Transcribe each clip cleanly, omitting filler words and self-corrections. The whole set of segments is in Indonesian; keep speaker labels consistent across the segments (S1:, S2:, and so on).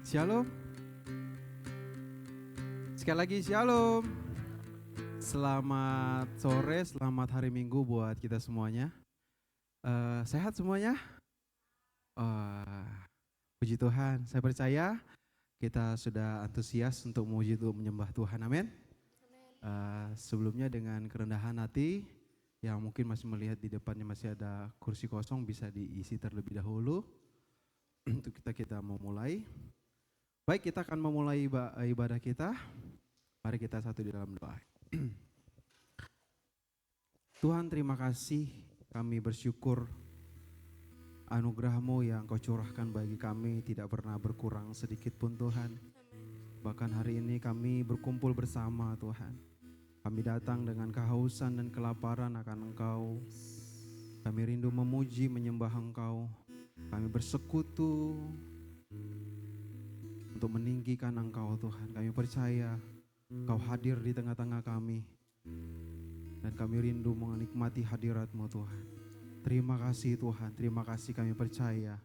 S1: Shalom. Sekali lagi shalom. Selamat sore, selamat hari Minggu buat kita semuanya. Sehat semuanya? Puji Tuhan, saya percaya kita sudah antusias untuk memuji Tuhan, menyembah Tuhan, amin. Sebelumnya dengan kerendahan hati, yang mungkin masih melihat di depannya masih ada kursi kosong, bisa diisi terlebih dahulu. Untuk kita mau mulai. Baik, kita akan memulai ibadah kita. Mari kita satu di dalam doa. Tuhan, terima kasih, kami bersyukur anugerah-Mu yang Kau curahkan bagi kami tidak pernah berkurang sedikit pun Tuhan. Bahkan hari ini kami berkumpul bersama Tuhan. Kami datang dengan kehausan dan kelaparan akan Engkau. Kami rindu memuji, menyembah Engkau. Kami bersekutu untuk meninggikan Engkau Tuhan. Kami percaya Kau hadir di tengah-tengah kami. Dan kami rindu menikmati hadirat-Mu Tuhan. Terima kasih Tuhan, terima kasih, kami percaya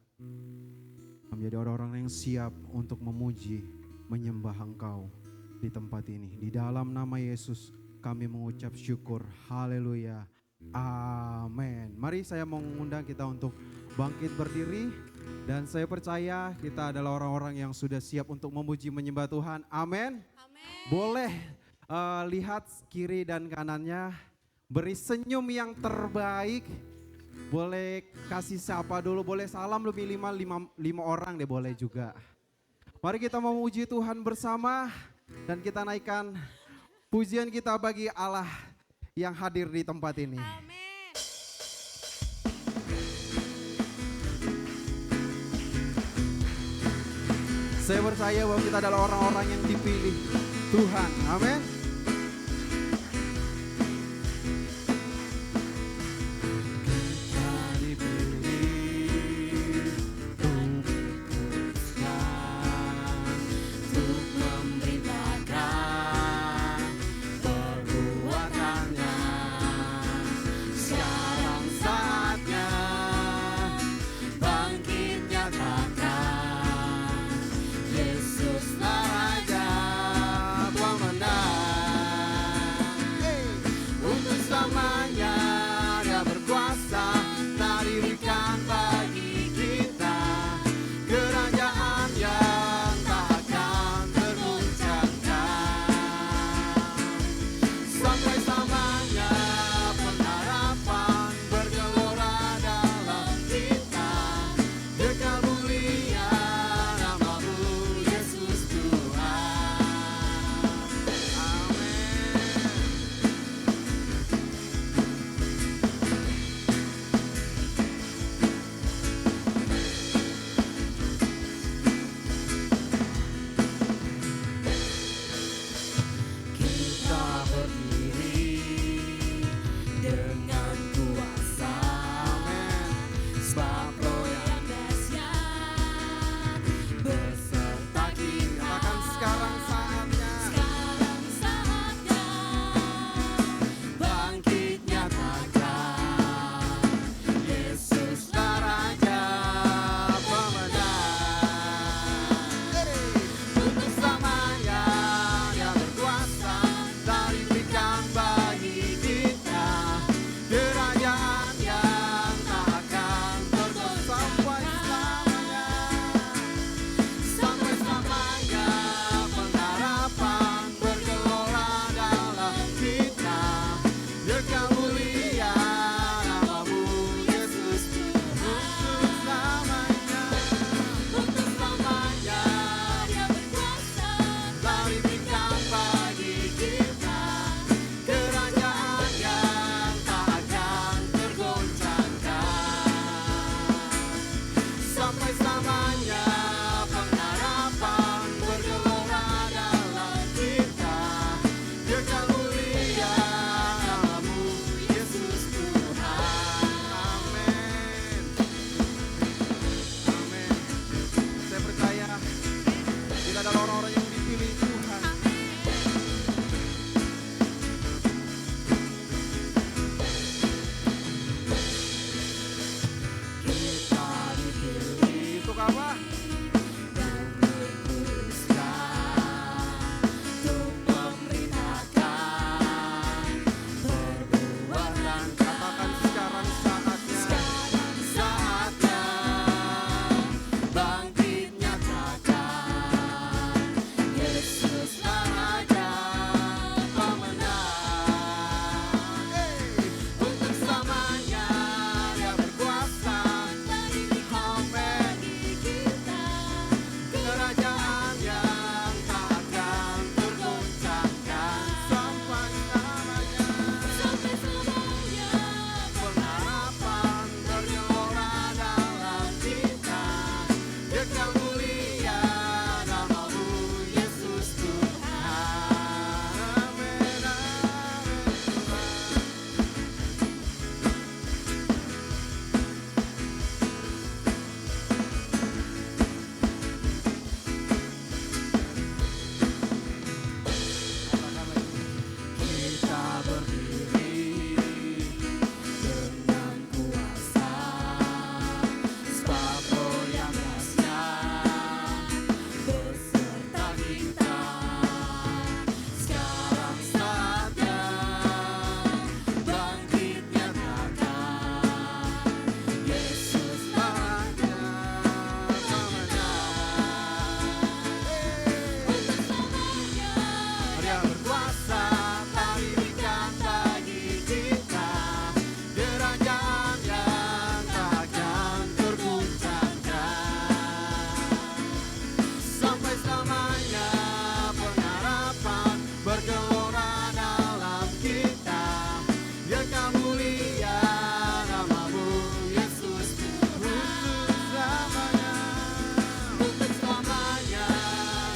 S1: kami menjadi orang-orang yang siap untuk memuji, menyembah Engkau di tempat ini. Di dalam nama Yesus kami mengucap syukur, haleluya, amin. Mari saya mau mengundang kita untuk bangkit berdiri. Dan saya percaya kita adalah orang-orang yang sudah siap untuk memuji, menyembah Tuhan, amin. Boleh lihat kiri dan kanannya, beri senyum yang terbaik. Boleh kasih sapa dulu, boleh salam lebih lima orang deh, boleh juga. Mari kita memuji Tuhan bersama dan kita naikkan pujian kita bagi Allah yang hadir di tempat ini.
S2: Amin.
S1: Saya percaya bahwa kita adalah orang-orang yang dipilih Tuhan, amin.
S3: Yesus Raja pemenang.
S1: Kekal mulia nama-Mu Yesus Tuhan. Amin, amin Tuhan. Kita berdiri dengan kuasa, sebab Roh yang kasih beserta kita. Sekarang saatnya bangkit nyatakan, Yesus Raja pemenang. Dia berkuasa, tak diberikan bagi kita kerajaan yang takkan terguncangkan. Sampai selamanya pengharapan bergelora dalam kita. Kekal mulia nama-Mu Yesus Tuhan. Untuk selamanya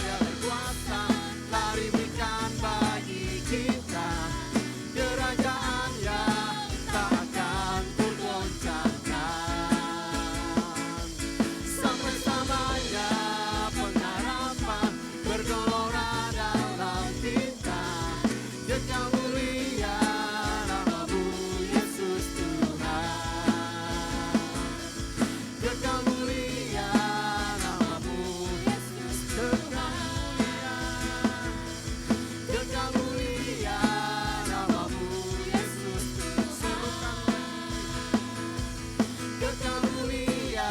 S1: Dia berkuasa, tak diberikan bagi kita kerajaan yang takkan tergoncangkan. Sampai selamanya pengharapan bergelora dalam kita. Kekal mulia nama-Mu Yesus Tuhan. Kekal mulia nama-Mu Yesus Tuhan. Kekal mulia nama-Mu Yesus Tuhan. Kekal mulia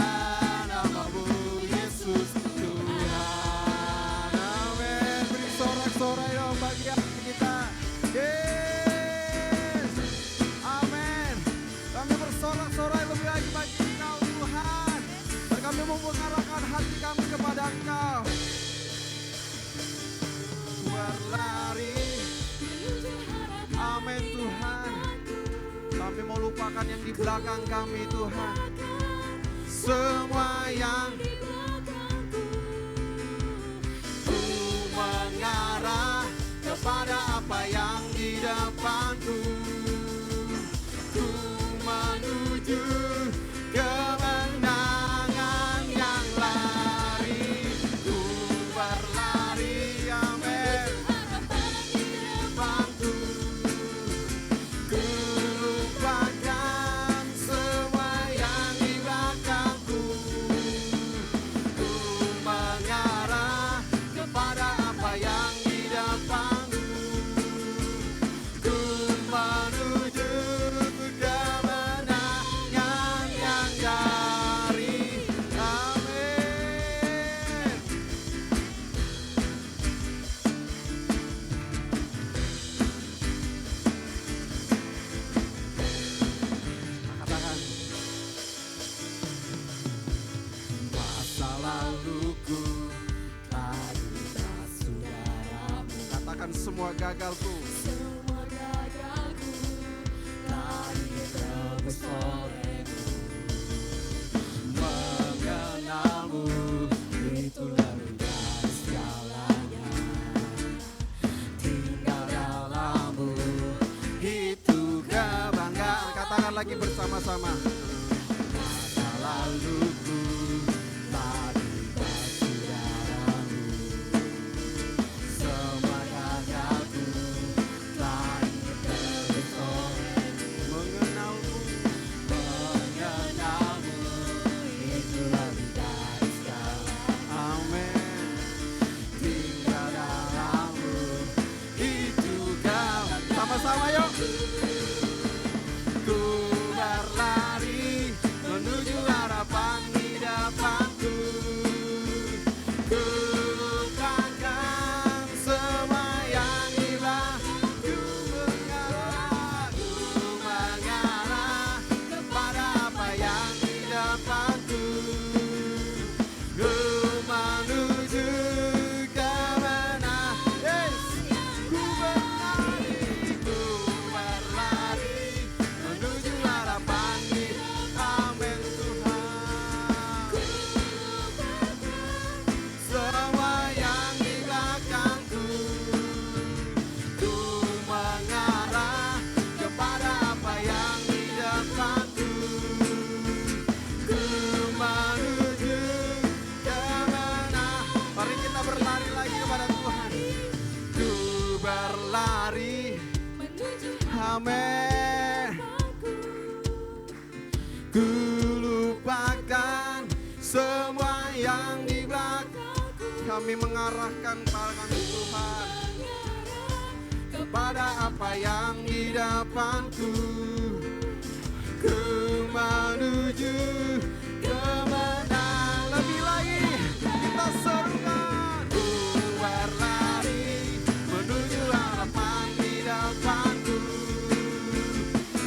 S1: nama-Mu Yesus Tuhan. Amin. Beri sorak-sorai dong bagi kita. Yes. Amin. Kami bersorak-sorai lebih lagi bagi Engkau Tuhan. Dan kami mau mengarahkan hati kami kepada Engkau. Berlari. Amin Tuhan. Kami mau lupakan yang di belakang kami Tuhan. Semua yang ku mengarah kepada apa yang di depanku. Ku menuju kemenangan yang lari. Ku berlari, amin. Depanku. Ku lupakan semua yang di belakangku. Ku mengarah kepada apa yang di depanku. Ku menuju kemenangan yang dari. Amin. Katakan, masa laluku tadilah saudaramu. Katakan semua gagalku. Semua gagalku tadi tebus olehmu. Mengenalmu itu lebih dari segalanya. Tinggal dalammu itu kebanggaan. Katakan lagi bersama-sama. Masa laluku tadilah saudaramu. Semua gagalku tadi tebus olehmu. Mengenalmu itu lebih dari segalanya. Amin. Tinggal dalammu itu kau. Sama-sama yuk. Ku berlari menuju harapan di depanku. Ku lupakan semua yang di belakangku. Ku mengarah kepada apa yang di depanku. Ku menuju kemenangan. Yes. Ku berlari Amin. Ku lupakan semua yang di belakangku. Kami mengarahkan tangan Tuhan kepada apa yang di depanku. Ku menuju kemenangan. Lebih lagi kita serukan. Ku berlari menuju harapan di depanku.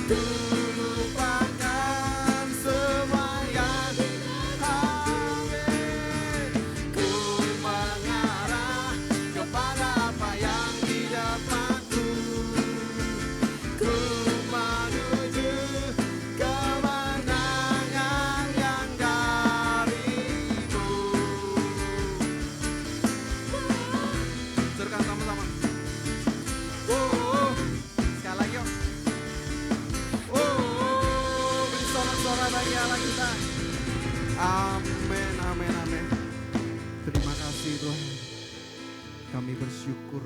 S1: Ku lupakan semua yang amin. Ku mengarah kepada apa yang di depanku. Ku menuju kemenangan yang darimu. Serukan sama-sama. Oh, sekali lagi yuk. Oh, beri sorak-sorak bagi Allah kita. Amin, amin, amin. Terima kasih Tuhan. Kami bersyukur.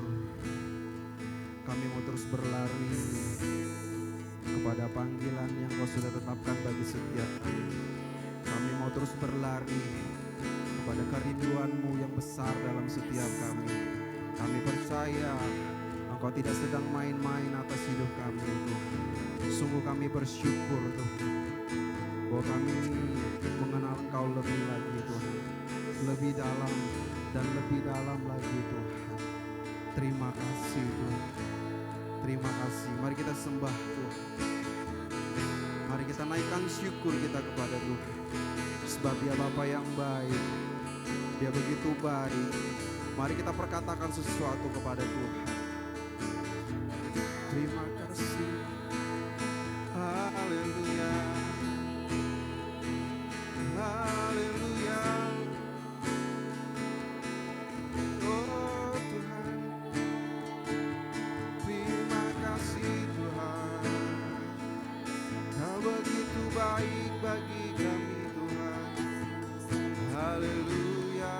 S1: Kami mau terus berlari kepada panggilan yang Kau sudah tetapkan bagi setiap kami. Kami mau terus berlari kepada kerinduan-Mu yang besar dalam setiap kami. Kami percaya Engkau tidak sedang main-main atas hidup kami, Tuhan. Sungguh kami bersyukur, Tuhan, bahwa kami mengenal Engkau lebih lagi, Tuhan. Lebih dalam dan lebih dalam lagi, Tuhan. Terima kasih, Tuhan. Terima kasih. Mari kita sembah Tuhan. Mari kita naikkan syukur kita kepada Tuhan. Sebab Dia Bapa yang baik. Dia begitu baik. Mari kita perkatakan sesuatu kepada Tuhan. Terima kasih. Haleluya. Haleluya. Oh Tuhan. Terima kasih Tuhan. Kau begitu baik bagi kami Tuhan. Haleluya.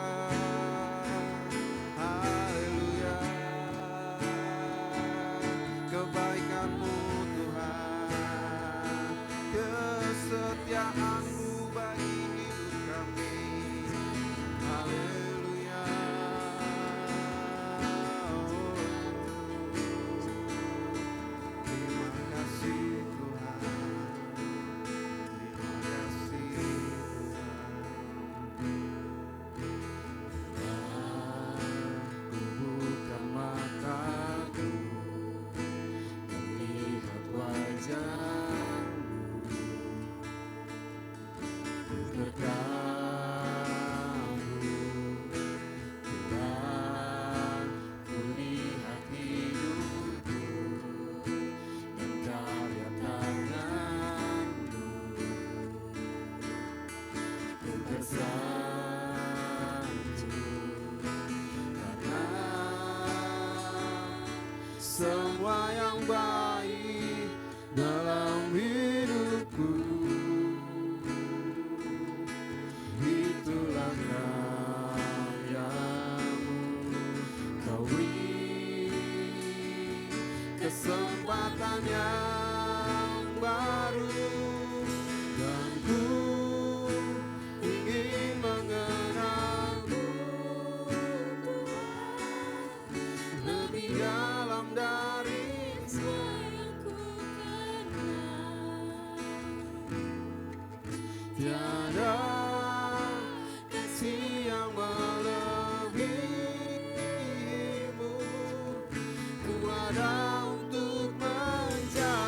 S1: Haleluya. Kebaikan-Mu Tuhan, kesetiaan-Mu bagi hidup kami. Haleluya. Terima kasih Tuhan. Terima kasih Tuhan. Aku buka mataku melihat wajah-Mu, ku terganggu bila ku lihat hidupku dan karya tangan-Mu. Ku tersanjung karena semua yang baik dalam hidupku. Itulah karya-Mu. Kau beri kesempatan yang baru, dan ku ingin mengenal-Mu lebih dalam dari semua yang ku kenal. Tiada kasih yang melebihi-Mu. Ku ada untuk mencari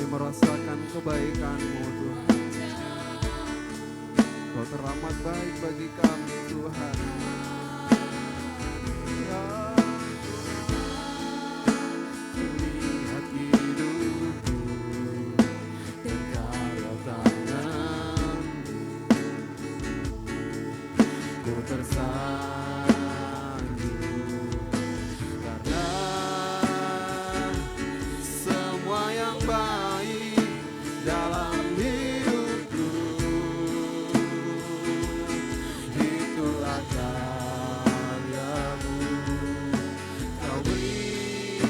S1: Merasakan kebaikan-Mu Tuhan. Kau teramat baik bagi kami Tuhan. Ya lihat hidupku kalau tangan-Mu, ku tersanjung karena semua yang baik dalam hidupku, itulah karya-Mu. Kau beri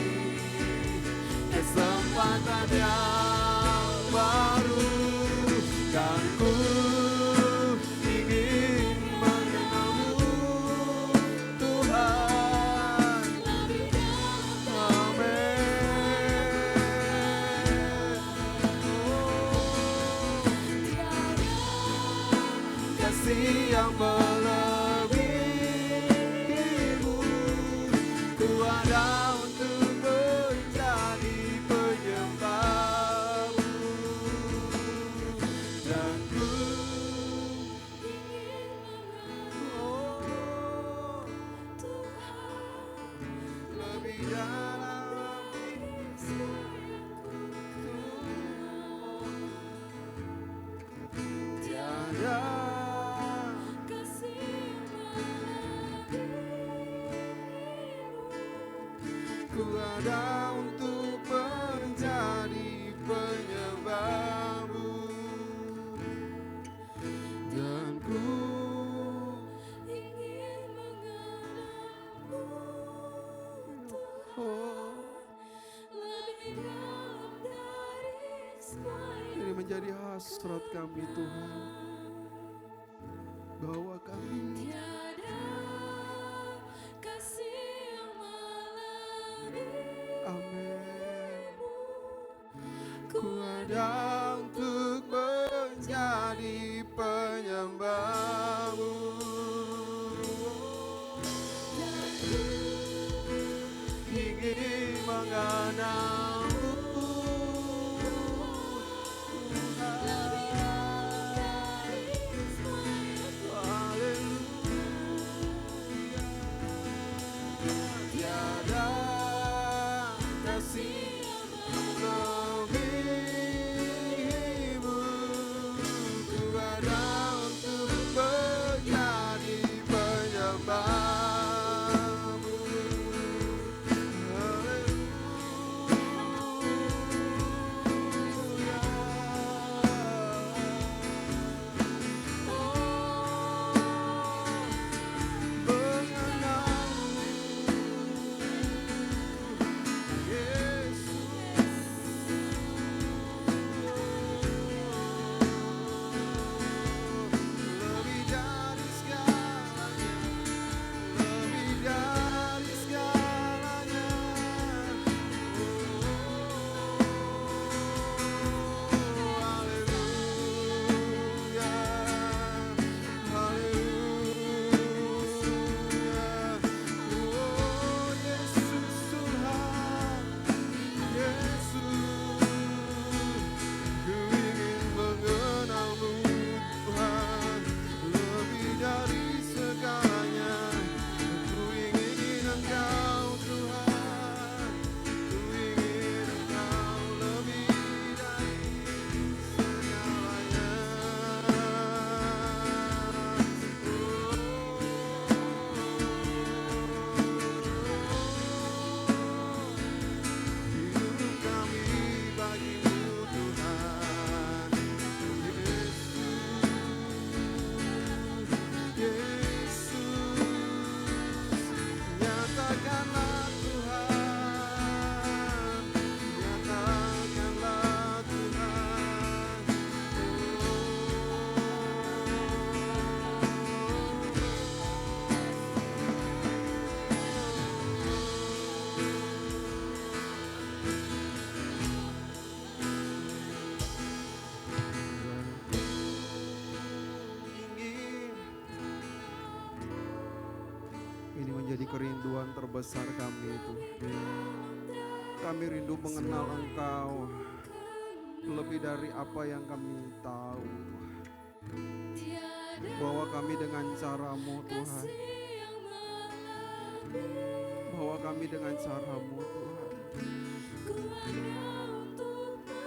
S1: kesempatan yang baru, dan ku ingin mengenal-Mu Tuhan. Kasih yang melebihi-Mu, ku ada untuk menjadi penyembah-Mu, dan ku lebih dalam tiada ku ada untuk menjadi penyembah-Mu, dan ku ingin mengenal-Mu Tuhan, lebih dalam dari semua. Ini menjadi hasrat kami Tuhan, bahwa kami tiada kasih yang melebihi. Amin. Ku ada untuk menjadi penyembah-Mu, dan ku ingin mengenal-Mu Tuhan. Tiada kasih melebihi-Mu, ku ada untuk menjadi penyembah-Mu. Haleluya. terbesar kami itu. Kami rindu mengenal Engkau lebih dari apa yang kami tahu Tuhan. Bawa kami dengan cara-Mu Tuhan. Bawa kami dengan cara-Mu Tuhan.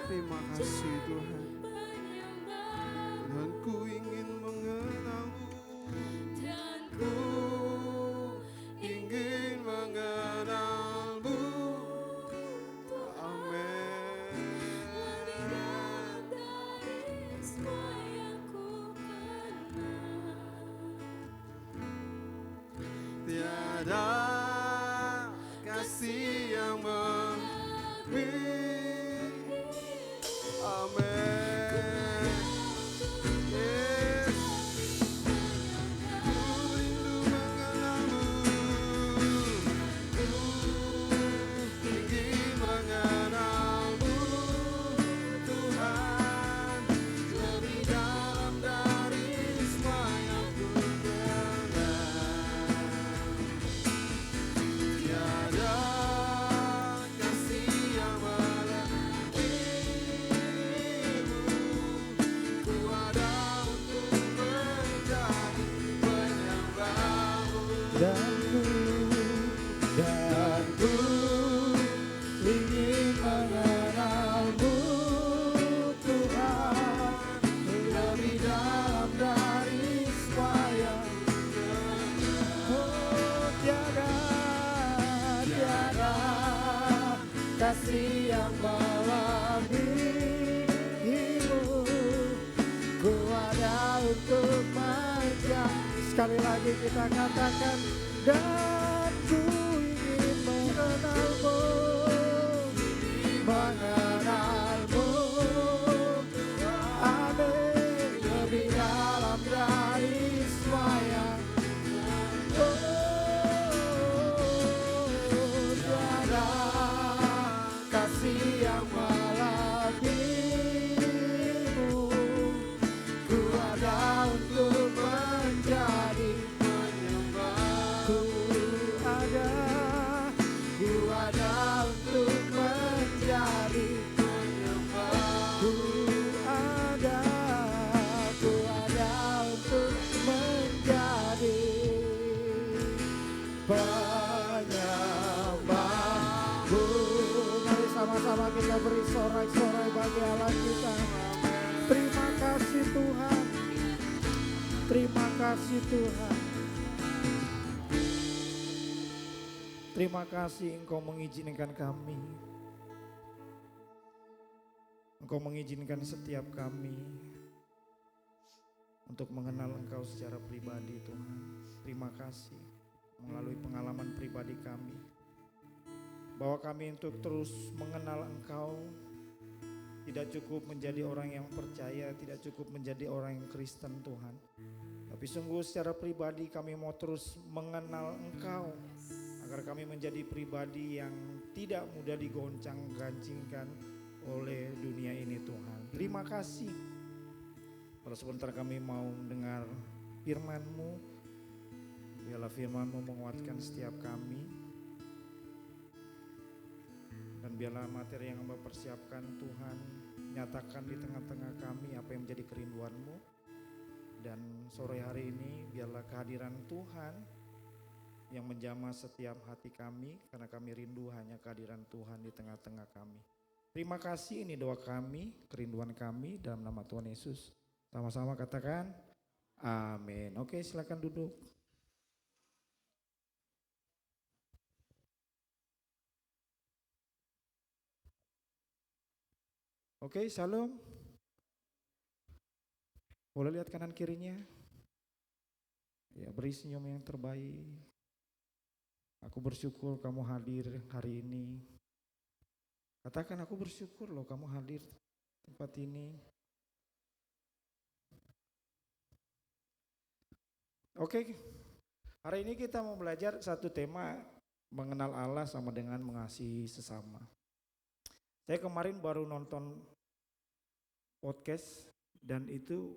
S1: Terima kasih Tuhan. Dan ku ingin mengenal-Mu. Ku ingin mengenal-Mu. Amin. Tiada kasih yang lebih. Amin. Yes. Ku rindu mengenal-Mu. Ku ingin mengenal-Mu, Tuhan, lebih dalam dari semua yang ku kenal. Tiada kasih yang melebihi-Mu. Ku ada untuk menjadi penyembah-Mu. Dan ku ingin mengenal-Mu, Tuhan, lebih dalam dari semua yang tiada kasih yang melebihi-Mu. Ku ada untuk menjadi. Sekali lagi kita katakan, dan ku ingin mengenal-Mu, mengenal-Mu. Amin. Lebih dalam dari semua yang tiada kasih yang melebihi-Mu. Ku ada untuk menjadi penyembah. Ku ada untuk menjadi penyembah. Ku ada untuk menjadi penyembah-Mu. Mari sama-sama kita beri sorak-sorai bagi Allah kita. Terima kasih Tuhan. Terima kasih Tuhan. Terima kasih Engkau mengizinkan kami. Engkau mengizinkan setiap kami untuk mengenal Engkau secara pribadi Tuhan. Terima kasih melalui pengalaman pribadi kami. Bahwa kami untuk terus mengenal Engkau. Tidak cukup menjadi orang yang percaya, tidak cukup menjadi orang yang Kristen Tuhan. Tapi sungguh secara pribadi kami mau terus mengenal Engkau. Agar kami menjadi pribadi yang tidak mudah digoncang-gancingkan oleh dunia ini Tuhan. Terima kasih. Kalau sebentar kami mau mendengar firman-Mu. Biarlah firman-Mu menguatkan setiap kami. Dan biarlah materi yang Hamba persiapkan Tuhan nyatakan di tengah-tengah kami apa yang menjadi kerinduan-Mu. Dan sore hari ini biarlah kehadiran Tuhan yang menjamah setiap hati kami, karena kami rindu hanya kehadiran Tuhan di tengah-tengah kami. Terima kasih, ini doa kami, kerinduan kami dalam nama Tuhan Yesus. Sama-sama katakan amin. Oke, silakan duduk. Oke, shalom. Boleh lihat kanan kirinya? Ya, beri senyum yang terbaik. Aku bersyukur kamu hadir hari ini. Katakan, aku bersyukur loh kamu hadir tempat ini. Oke, hari ini kita mau belajar satu tema, mengenal Allah sama dengan mengasihi sesama. Saya kemarin baru nonton podcast dan itu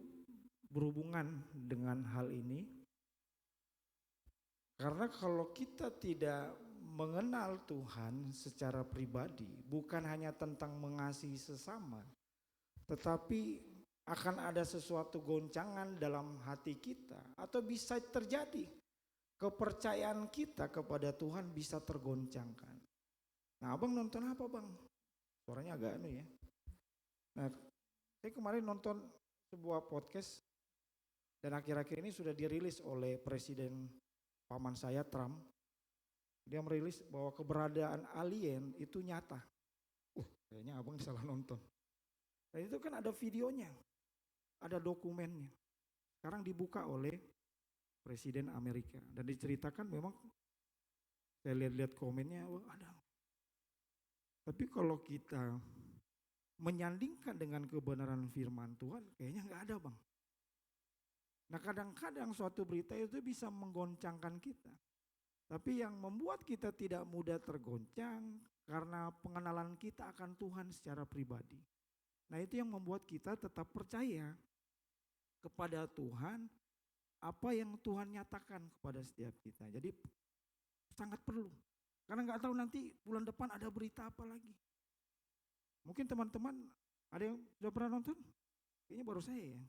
S1: berhubungan dengan hal ini.
S2: Karena kalau kita tidak mengenal Tuhan secara pribadi, bukan hanya tentang mengasihi sesama, tetapi akan ada sesuatu goncangan dalam hati kita, atau bisa terjadi kepercayaan kita kepada Tuhan bisa tergoncangkan. Nah, abang nonton apa bang? Suaranya agak anu ya. Nah, saya kemarin nonton sebuah podcast dan akhir-akhir ini sudah dirilis oleh Presiden paman saya Trump. Dia merilis bahwa keberadaan alien itu nyata. Kayaknya abang salah nonton. Dan itu kan ada videonya, ada dokumennya. Sekarang dibuka oleh Presiden Amerika dan diceritakan memang saya lihat-lihat komennya, wah ada. Tapi kalau kita menyandingkan dengan kebenaran firman Tuhan, kayaknya nggak ada bang. Nah kadang-kadang suatu berita itu bisa menggoncangkan kita. Tapi yang membuat kita tidak mudah tergoncang karena pengenalan kita akan Tuhan secara pribadi. Nah itu yang membuat kita tetap percaya kepada Tuhan, apa yang Tuhan nyatakan kepada setiap kita. Jadi sangat perlu. Karena nggak tahu nanti bulan depan ada berita apa lagi. Mungkin teman-teman ada yang sudah pernah nonton? Kayaknya baru saya ya.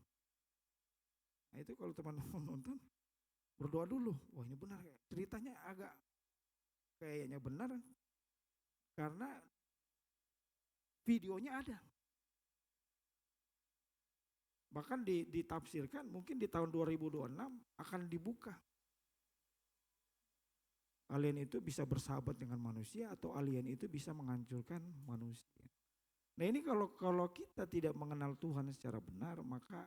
S2: Nah itu kalau teman-teman nonton, berdoa dulu. Wah ini benar, ceritanya agak kayaknya benar. Karena videonya ada. Bahkan ditafsirkan mungkin di tahun 2026 akan dibuka. Alien itu bisa bersahabat dengan manusia atau alien itu bisa menghancurkan manusia. Nah ini kalau kita tidak mengenal Tuhan secara benar, maka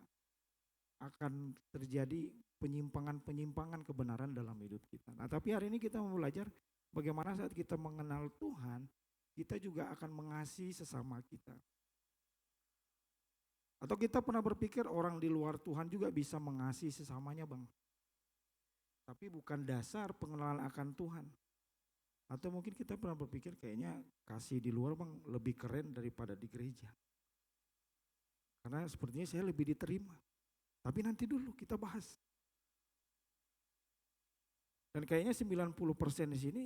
S2: akan terjadi penyimpangan-penyimpangan kebenaran dalam hidup kita. Nah tapi hari ini kita mau belajar bagaimana saat kita mengenal Tuhan, kita juga akan mengasihi sesama kita. Atau kita pernah berpikir orang di luar Tuhan juga bisa mengasihi sesamanya bang. Tapi bukan dasar pengenalan akan Tuhan. Atau mungkin kita pernah berpikir kayaknya kasih di luar bang lebih keren daripada di gereja. Karena sepertinya saya lebih diterima. Tapi nanti dulu kita bahas. Dan kayaknya 90% di sini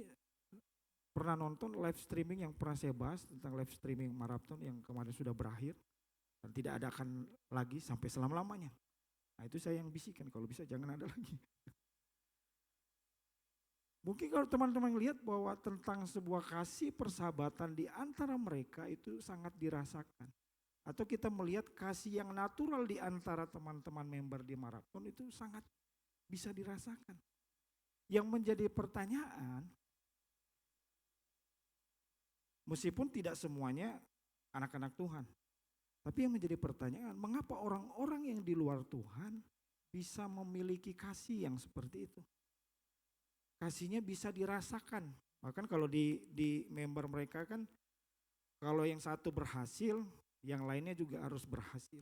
S2: pernah nonton live streaming yang pernah saya bahas tentang live streaming maraton yang kemarin sudah berakhir. Dan tidak ada akan lagi sampai selama-lamanya. Nah itu saya yang bisikan, kalau bisa jangan ada lagi. Mungkin kalau teman-teman lihat bahwa tentang sebuah kasih persahabatan di antara mereka itu sangat dirasakan. Atau kita melihat kasih yang natural di antara teman-teman member di maraton itu sangat bisa dirasakan. Yang menjadi pertanyaan, meskipun tidak semuanya anak-anak Tuhan. Tapi yang menjadi pertanyaan, mengapa orang-orang yang di luar Tuhan bisa memiliki kasih yang seperti itu? Kasihnya bisa dirasakan. Bahkan kalau di member mereka kan, kalau yang satu berhasil, yang lainnya juga harus berhasil.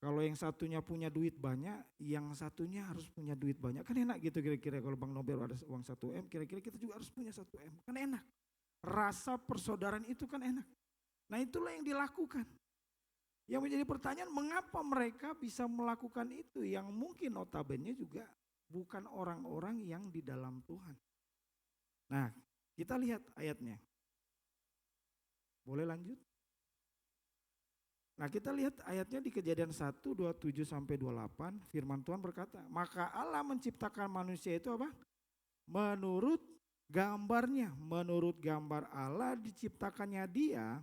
S2: Kalau yang satunya punya duit banyak, yang satunya harus punya duit banyak. Kan enak gitu kira-kira kalau Bang Nobel ada uang 1M, kira-kira kita juga harus punya 1M. Kan enak. Rasa persaudaraan itu kan enak. Nah itulah yang dilakukan. Yang menjadi pertanyaan, mengapa mereka bisa melakukan itu yang mungkin notabene juga bukan orang-orang yang di dalam Tuhan. Nah kita lihat ayatnya. Boleh lanjut? Nah kita lihat ayatnya di Kejadian 1, 27 sampai 28, firman Tuhan berkata, maka Allah menciptakan manusia itu apa? Menurut gambarnya, menurut gambar Allah diciptakannya dia,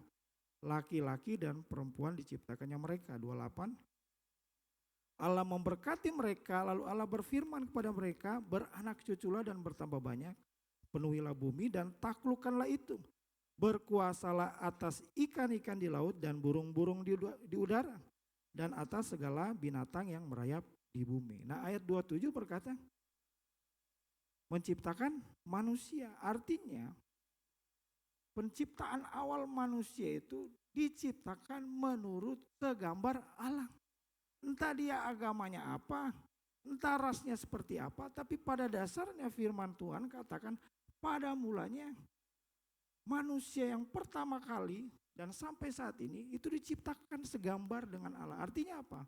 S2: laki-laki dan perempuan diciptakannya mereka. 28. Allah memberkati mereka, lalu Allah berfirman kepada mereka, beranak cuculah dan bertambah banyak, penuhilah bumi dan taklukkanlah itu. Berkuasalah atas ikan-ikan di laut dan burung-burung di udara dan atas segala binatang yang merayap di bumi. Nah ayat 27 berkata, menciptakan manusia, artinya penciptaan awal manusia itu diciptakan menurut segambar Allah. Entah dia agamanya apa, entah rasnya seperti apa, tapi pada dasarnya firman Tuhan katakan pada mulanya manusia yang pertama kali dan sampai saat ini itu diciptakan segambar dengan Allah. Artinya apa?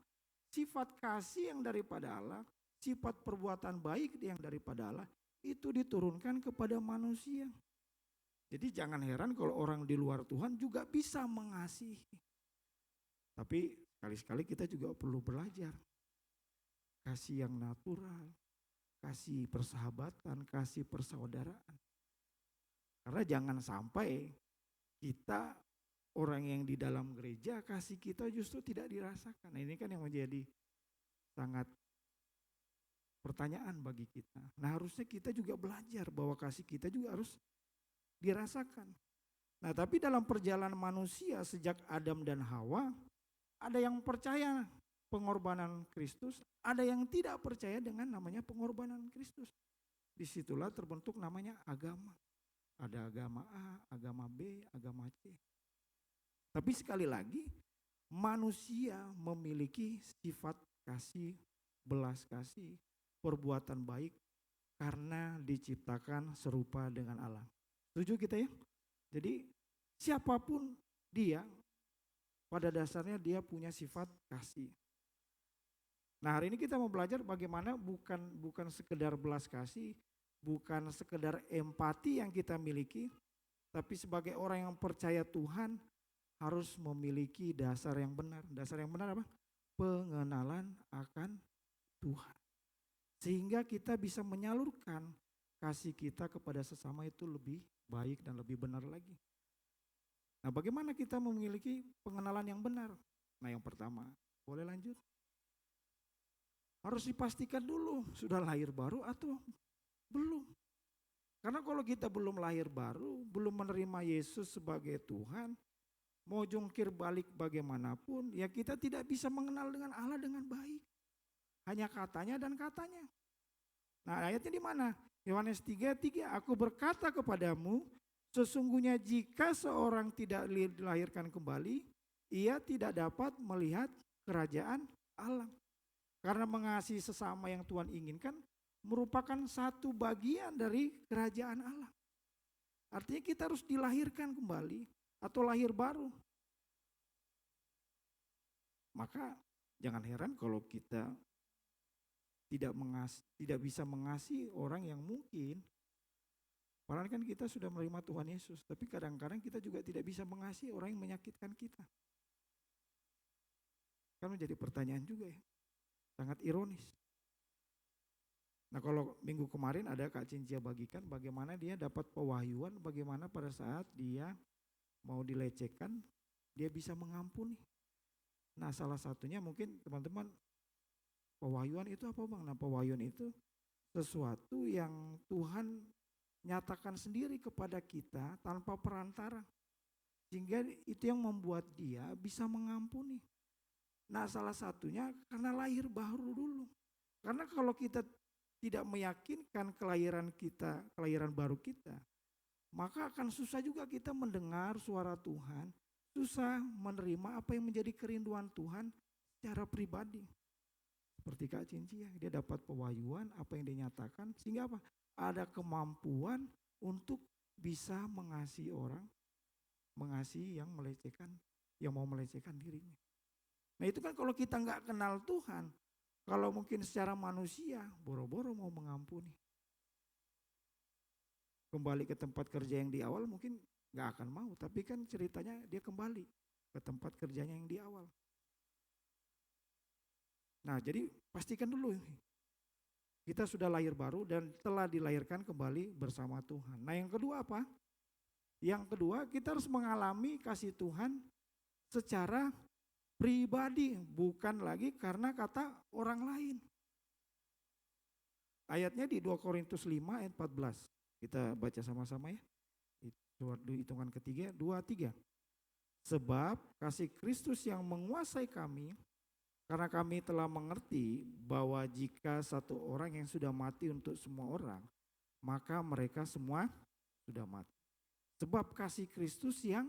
S2: Sifat kasih yang daripada Allah, sifat perbuatan baik yang daripada Allah itu diturunkan kepada manusia. Jadi jangan heran kalau orang di luar Tuhan juga bisa mengasihi. Tapi sekali-sekali kita juga perlu belajar. Kasih yang natural, kasih persahabatan, kasih persaudaraan. Karena jangan sampai kita orang yang di dalam gereja kasih kita justru tidak dirasakan. Nah ini kan yang menjadi sangat pertanyaan bagi kita. Nah harusnya kita juga belajar bahwa kasih kita juga harus dirasakan. Nah tapi dalam perjalanan manusia sejak Adam dan Hawa, ada yang percaya pengorbanan Kristus, ada yang tidak percaya dengan namanya pengorbanan Kristus. Disitulah terbentuk namanya agama. Ada agama A, agama B, agama C. Tapi sekali lagi, manusia memiliki sifat kasih, belas kasih, perbuatan baik karena diciptakan serupa dengan Allah. Setuju kita ya? Jadi siapapun dia, pada dasarnya dia punya sifat kasih. Nah hari ini kita mau belajar bagaimana bukan sekedar belas kasih, bukan sekedar empati yang kita miliki, tapi sebagai orang yang percaya Tuhan harus memiliki dasar yang benar. Dasar yang benar apa? Pengenalan akan Tuhan. Sehingga kita bisa menyalurkan kasih kita kepada sesama itu lebih baik dan lebih benar lagi. Nah bagaimana kita memiliki pengenalan yang benar? Nah yang pertama, boleh lanjut? Harus dipastikan dulu sudah lahir baru atau belum. Karena kalau kita belum lahir baru, belum menerima Yesus sebagai Tuhan, mau jungkir balik bagaimanapun, ya kita tidak bisa mengenal dengan Allah dengan baik. Hanya katanya dan katanya. Nah ayatnya di mana? Yohanes 3:3, aku berkata kepadamu, sesungguhnya jika seorang tidak dilahirkan kembali, ia tidak dapat melihat kerajaan Allah. Karena mengasihi sesama yang Tuhan inginkan merupakan satu bagian dari kerajaan Allah. Artinya kita harus dilahirkan kembali atau lahir baru. Maka jangan heran kalau kita tidak bisa mengasihi orang yang mungkin, padahal kan kita sudah menerima Tuhan Yesus, tapi kadang-kadang kita juga tidak bisa mengasihi orang yang menyakitkan kita. Kan menjadi pertanyaan juga ya. Sangat ironis. Nah kalau minggu kemarin ada Kak Cincia bagikan bagaimana dia dapat pewahyuan, bagaimana pada saat dia mau dilecehkan, dia bisa mengampuni. Nah salah satunya mungkin teman-teman, pewahyuan itu apa Bang? Nah pewahyuan itu sesuatu yang Tuhan nyatakan sendiri kepada kita tanpa perantara. Sehingga itu yang membuat dia bisa mengampuni. Nah salah satunya karena lahir baru dulu. Karena kalau kita tidak meyakinkan kelahiran kita, kelahiran baru kita, maka akan susah juga kita mendengar suara Tuhan, susah menerima apa yang menjadi kerinduan Tuhan secara pribadi. Seperti Kak Cincia, dia dapat pewahyuan apa yang dinyatakan, sehingga apa? Ada kemampuan untuk bisa mengasihi orang, mengasihi yang melecehkan, yang mau melecehkan dirinya. Nah itu kan kalau kita nggak kenal Tuhan, kalau mungkin secara manusia, boro-boro mau mengampuni. Kembali ke tempat kerja yang di awal mungkin nggak akan mau, tapi kan ceritanya dia kembali ke tempat kerjanya yang di awal. Nah jadi pastikan dulu kita sudah lahir baru dan telah dilahirkan kembali bersama Tuhan. Nah yang kedua apa? Yang kedua kita harus mengalami kasih Tuhan secara pribadi, bukan lagi karena kata orang lain. Ayatnya di 2 Korintus 5 ayat 14. Kita baca sama-sama ya. Hitungan ketiga, 2, 3. Sebab kasih Kristus yang menguasai kami, karena kami telah mengerti bahwa jika satu orang yang sudah mati untuk semua orang, maka mereka semua sudah mati. Sebab kasih Kristus yang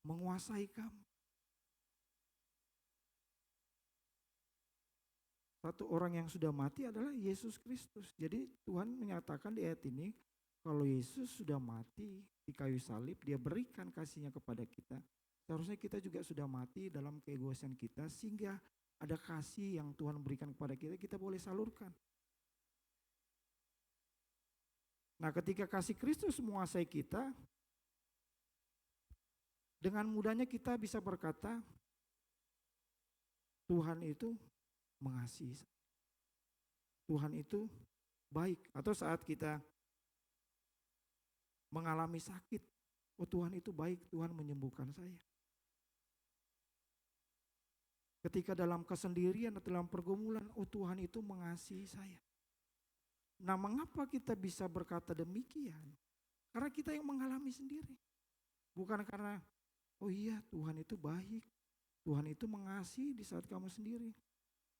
S2: menguasai kami. Satu orang yang sudah mati adalah Yesus Kristus. Jadi Tuhan menyatakan di ayat ini, kalau Yesus sudah mati di kayu salib, dia berikan kasihnya kepada kita. Seharusnya kita juga sudah mati dalam keegoisan kita, sehingga ada kasih yang Tuhan berikan kepada kita, kita boleh salurkan. Nah, ketika kasih Kristus menguasai kita, dengan mudahnya kita bisa berkata, Tuhan itu mengasihi, Tuhan itu baik. Atau saat kita mengalami sakit, oh Tuhan itu baik, Tuhan menyembuhkan saya. Ketika dalam kesendirian atau dalam pergumulan, oh Tuhan itu mengasihi saya. Nah, mengapa kita bisa berkata demikian? Karena kita yang mengalami sendiri. Bukan karena, oh iya Tuhan itu baik, Tuhan itu mengasihi di saat kamu sendiri.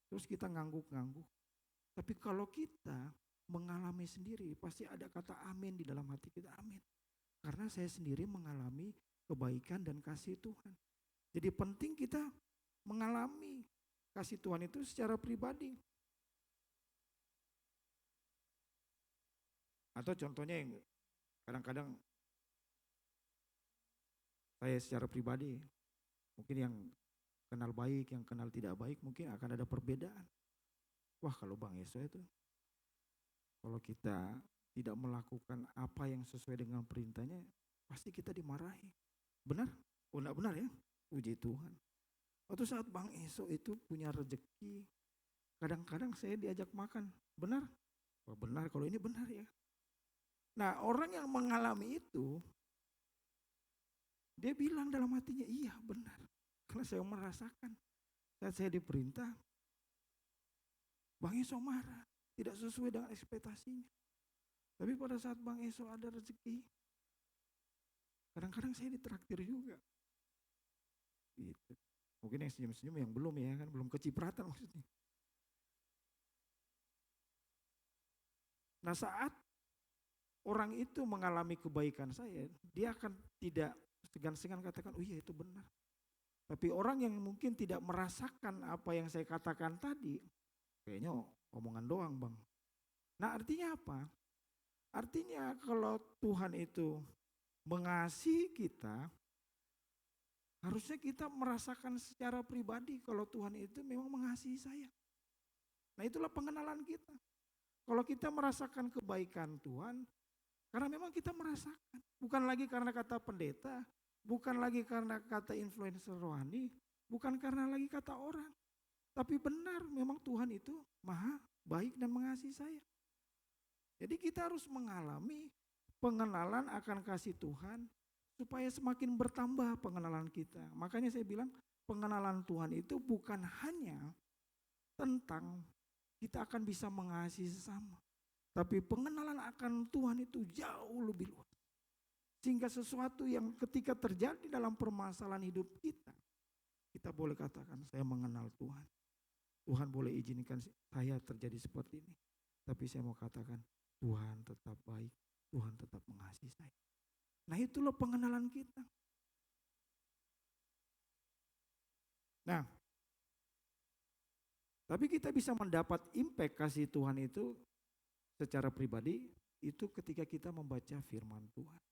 S2: Terus kita ngangguk-ngangguk. Tapi kalau kita mengalami sendiri, pasti ada kata amin di dalam hati kita, amin. Karena saya sendiri mengalami kebaikan dan kasih Tuhan. Jadi penting kita mengalami kasih Tuhan itu secara pribadi. Atau contohnya yang kadang-kadang saya secara pribadi, mungkin yang kenal baik, yang kenal tidak baik, mungkin akan ada perbedaan. Wah, kalau Bang Yeso itu, kalau kita tidak melakukan apa yang sesuai dengan perintahnya, pasti kita dimarahi. Benar? Oh enggak benar ya? Puji Tuhan. Waktu saat Bang Yeso itu punya rezeki, kadang-kadang saya diajak makan. Benar? Wah benar, kalau ini benar ya. Nah, orang yang mengalami itu, dia bilang dalam hatinya, iya benar. Karena saya merasakan, saat saya diperintah, Bang Yeso marah, tidak sesuai dengan ekspektasinya. Tapi pada saat Bang Yeso ada rezeki, kadang-kadang saya ditraktir juga. Gitu. Mungkin yang senyum-senyum yang belum ya kan, belum kecipratan maksudnya. Nah, saat orang itu mengalami kebaikan saya, dia akan tidak segan-segan katakan, oh iya itu benar. Tapi orang yang mungkin tidak merasakan apa yang saya katakan tadi, kayaknya omongan doang Bang. Nah artinya apa? Artinya kalau Tuhan itu mengasihi kita, harusnya kita merasakan secara pribadi kalau Tuhan itu memang mengasihi saya. Nah itulah pengenalan kita. Kalau kita merasakan kebaikan Tuhan, karena memang kita merasakan. Bukan lagi karena kata pendeta, bukan lagi karena kata influencer rohani, bukan karena lagi kata orang. Tapi benar memang Tuhan itu maha baik dan mengasihi saya. Jadi kita harus mengalami pengenalan akan kasih Tuhan supaya semakin bertambah pengenalan kita. Makanya saya bilang pengenalan Tuhan itu bukan hanya tentang kita akan bisa mengasihi sesama. Tapi pengenalan akan Tuhan itu jauh lebih luas. Sehingga sesuatu yang ketika terjadi dalam permasalahan hidup kita, kita boleh katakan saya mengenal Tuhan. Tuhan boleh izinkan saya terjadi seperti ini. Tapi saya mau katakan Tuhan tetap baik, Tuhan tetap mengasihi saya. Nah itulah pengenalan kita. Nah, tapi kita bisa mendapat impact kasih Tuhan itu secara pribadi itu ketika kita membaca firman Tuhan.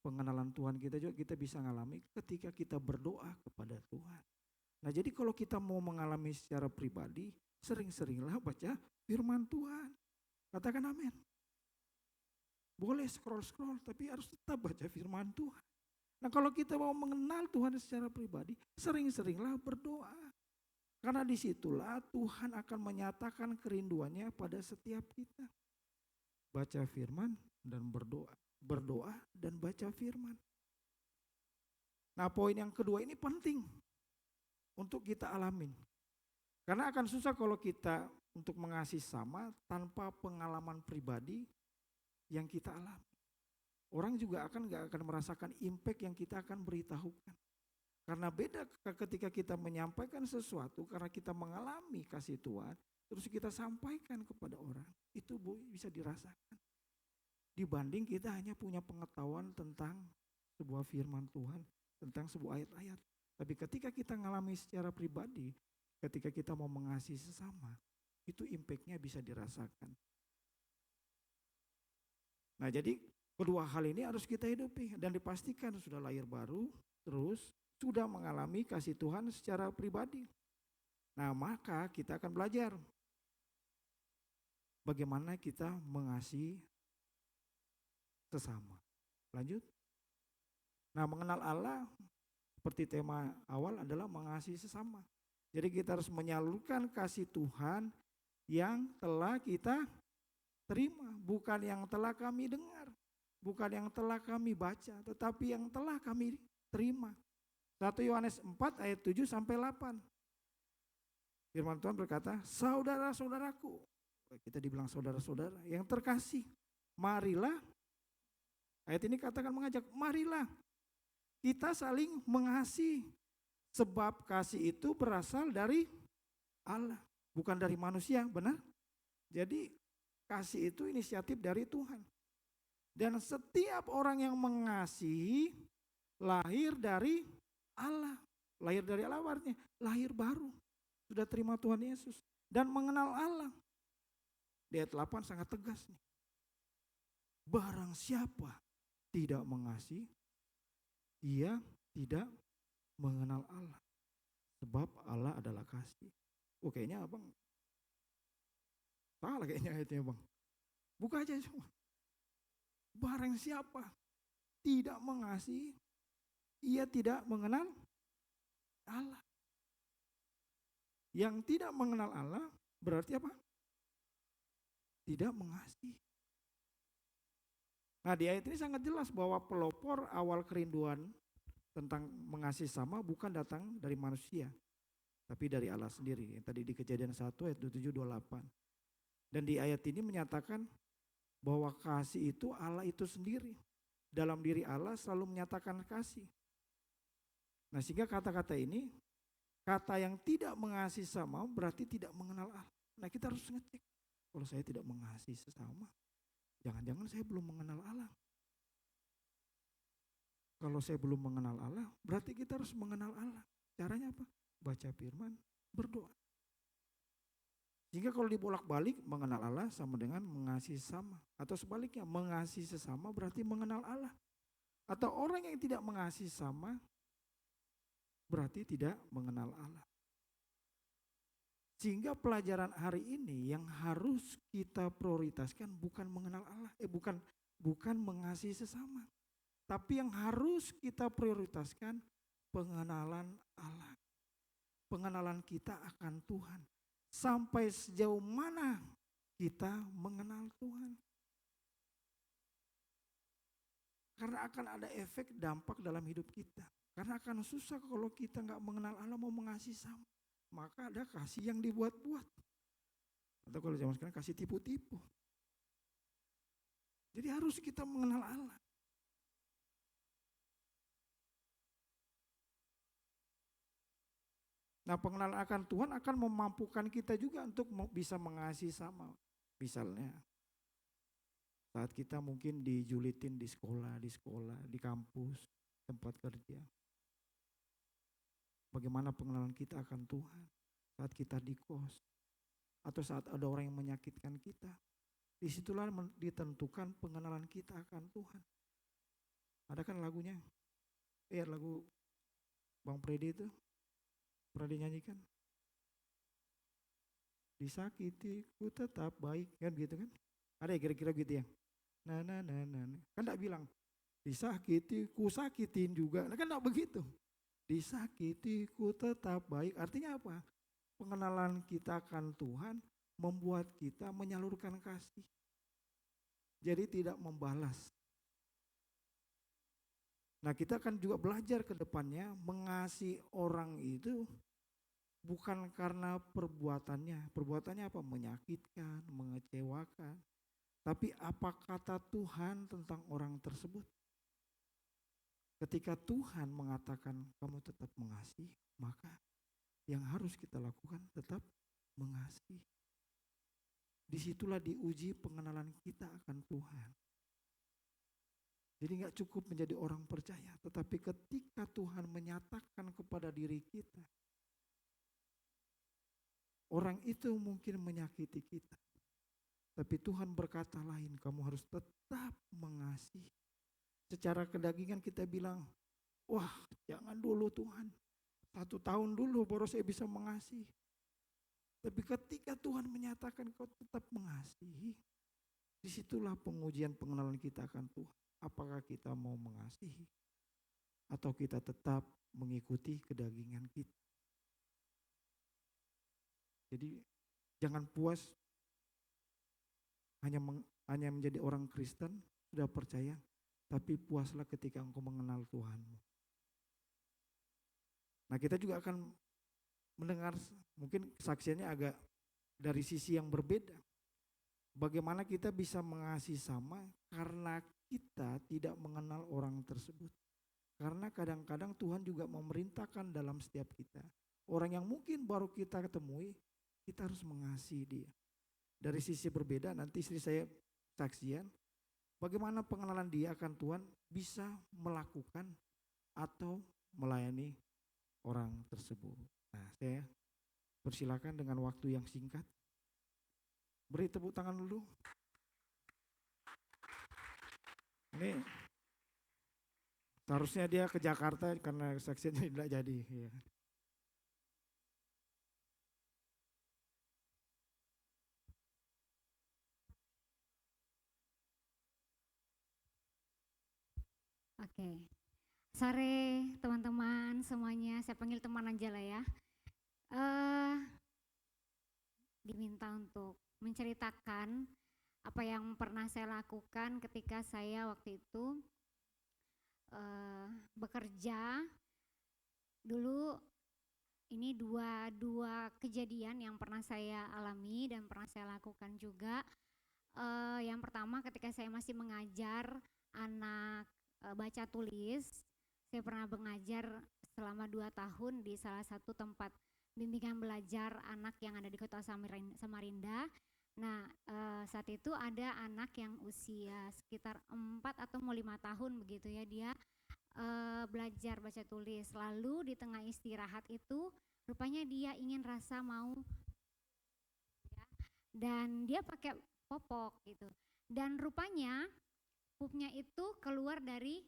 S2: Pengenalan Tuhan kita juga kita bisa mengalami ketika kita berdoa kepada Tuhan. Nah jadi kalau kita mau mengalami secara pribadi, sering-seringlah baca firman Tuhan. Katakan amin. Boleh scroll-scroll tapi harus tetap baca firman Tuhan. Nah kalau kita mau mengenal Tuhan secara pribadi, sering-seringlah berdoa. Karena disitulah Tuhan akan menyatakan kerinduannya pada setiap kita. Baca firman dan berdoa. Berdoa dan baca firman. Nah poin yang kedua ini penting untuk kita alamin. Karena akan susah kalau kita untuk mengasihi sama tanpa pengalaman pribadi yang kita alami. Orang juga gak akan merasakan impact yang kita akan beritahukan. Karena beda ketika kita menyampaikan sesuatu karena kita mengalami kasih Tuhan, terus kita sampaikan kepada orang, itu bisa dirasakan. Dibanding kita hanya punya pengetahuan tentang sebuah firman Tuhan, tentang sebuah ayat-ayat. Tapi ketika kita mengalami secara pribadi, ketika kita mau mengasihi sesama, itu impact-nya bisa dirasakan. Nah jadi kedua hal ini harus kita hidupi dan dipastikan sudah lahir baru, terus sudah mengalami kasih Tuhan secara pribadi. Nah maka kita akan belajar bagaimana kita mengasihi sesama. Lanjut. Nah, mengenal Allah seperti tema awal adalah mengasihi sesama. Jadi kita harus menyalurkan kasih Tuhan yang telah kita terima, bukan yang telah kami dengar, bukan yang telah kami baca, tetapi yang telah kami terima. 1 Yohanes 4 ayat 7 sampai 8. Firman Tuhan berkata, saudara-saudaraku, kita dibilang saudara-saudara yang terkasih, marilah, ayat ini katakan mengajak, marilah kita saling mengasihi, sebab kasih itu berasal dari Allah, bukan dari manusia, benar? Jadi kasih itu inisiatif dari Tuhan. Dan setiap orang yang mengasihi lahir dari Allah. Lahir dari Allah artinya lahir baru. Sudah terima Tuhan Yesus dan mengenal Allah. Di ayat 8 sangat tegas nih. Barang siapa tidak mengasihi, ia tidak mengenal Allah. Sebab Allah adalah kasih. Oh, kayaknya abang salah kayaknya ayatnya bang. Buka aja semua. Barang siapa tidak mengasihi, ia tidak mengenal Allah. Yang tidak mengenal Allah berarti apa? Tidak mengasihi. Nah, di ayat ini sangat jelas bahwa pelopor awal kerinduan tentang mengasihi sama bukan datang dari manusia, tapi dari Allah sendiri. Yang tadi di Kejadian 1 ayat 27-28. Dan di ayat ini menyatakan bahwa kasih itu Allah itu sendiri. Dalam diri Allah selalu menyatakan kasih. Nah, sehingga kata-kata ini, kata yang tidak mengasihi sama berarti tidak mengenal Allah. Nah, kita harus ngecek. Kalau saya tidak mengasihi sesama, jangan-jangan saya belum mengenal Allah. Kalau saya belum mengenal Allah, berarti kita harus mengenal Allah. Caranya apa? Baca firman, berdoa. Sehingga kalau dibolak-balik, mengenal Allah sama dengan mengasihi sesama. Atau sebaliknya, mengasihi sesama berarti mengenal Allah. Atau orang yang tidak mengasihi sesama berarti tidak mengenal Allah. Sehingga pelajaran hari ini yang harus kita prioritaskan bukan mengenal Allah, bukan mengasihi sesama. Tapi yang harus kita prioritaskan pengenalan Allah. Pengenalan kita akan Tuhan. Sampai sejauh mana kita mengenal Tuhan. Karena akan ada efek dampak dalam hidup kita. Karena akan susah kalau kita nggak mengenal Allah mau mengasihi sama. Maka ada kasih yang dibuat-buat. Atau kalau zaman sekarang kasih tipu-tipu. Jadi harus kita mengenal Allah. Nah, pengenalan akan Tuhan akan memampukan kita juga untuk bisa mengasihi sama. Misalnya, saat kita mungkin dijulitin di sekolah, di kampus, tempat kerja. Bagaimana pengenalan kita akan Tuhan saat kita di kos. Atau saat ada orang yang menyakitkan kita. Disitulah ditentukan pengenalan kita akan Tuhan. Ada kan lagunya? Lagu Bang Freddy itu. Pernah dinyanyikan? Disakiti ku tetap baik, kan gitu kan? Ada ya kira-kira gitu ya? Nah. Kan enggak bilang disakiti ku sakitin juga. Nah, kan enggak begitu. Disakiti ku tetap baik. Artinya apa? Pengenalan kita akan Tuhan membuat kita menyalurkan kasih. Jadi tidak membalas. Nah, kita akan juga belajar ke depannya mengasihi orang itu bukan karena perbuatannya. Perbuatannya apa? Menyakitkan, mengecewakan. Tapi apa kata Tuhan tentang orang tersebut? Ketika Tuhan mengatakan kamu tetap mengasihi, maka yang harus kita lakukan tetap mengasihi. Disitulah diuji pengenalan kita akan Tuhan. Jadi gak cukup menjadi orang percaya, tetapi ketika Tuhan menyatakan kepada diri kita, orang itu mungkin menyakiti kita, tapi Tuhan berkata lain, kamu harus tetap mengasihi. Secara kedagingan kita bilang, wah jangan dulu Tuhan, 1 tahun dulu baru saya bisa mengasihi. Tapi ketika Tuhan menyatakan kau tetap mengasihi, Disitulah pengujian pengenalan kita akan Tuhan. Apakah kita mau mengasihi atau kita tetap mengikuti kedagingan kita. Jadi jangan puas hanya menjadi orang Kristen, sudah percaya, tapi puaslah ketika engkau mengenal Tuhanmu. Nah, kita juga akan mendengar mungkin kesaksiannya agak dari sisi yang berbeda. Bagaimana kita bisa mengasihi sama karena kita tidak mengenal orang tersebut. Karena kadang-kadang Tuhan juga memerintahkan dalam setiap kita. Orang yang mungkin baru kita ketemui, kita harus mengasihi dia. Dari sisi berbeda, nanti istri saya saksian, bagaimana pengenalan dia akan Tuhan bisa melakukan atau melayani orang tersebut. Nah, saya persilakan dengan waktu yang singkat. Beri tepuk tangan dulu. Ini seharusnya dia ke Jakarta karena saksinya tidak jadi. Ya.
S3: Oke, sore teman-teman semuanya, saya panggil teman aja lah ya. Diminta untuk menceritakan apa yang pernah saya lakukan ketika saya waktu itu bekerja. Dulu ini dua kejadian yang pernah saya alami dan pernah saya lakukan juga. Yang pertama ketika saya masih mengajar anak baca tulis, saya pernah mengajar selama 2 tahun di salah satu tempat bimbingan belajar anak yang ada di kota Samarinda. Nah, saat itu ada anak yang usia sekitar 4 atau mau 5 tahun begitu ya, dia belajar baca tulis. Lalu di tengah istirahat itu rupanya dia ingin rasa mau ya, dan dia pakai popok gitu. Dan rupanya pupnya itu keluar dari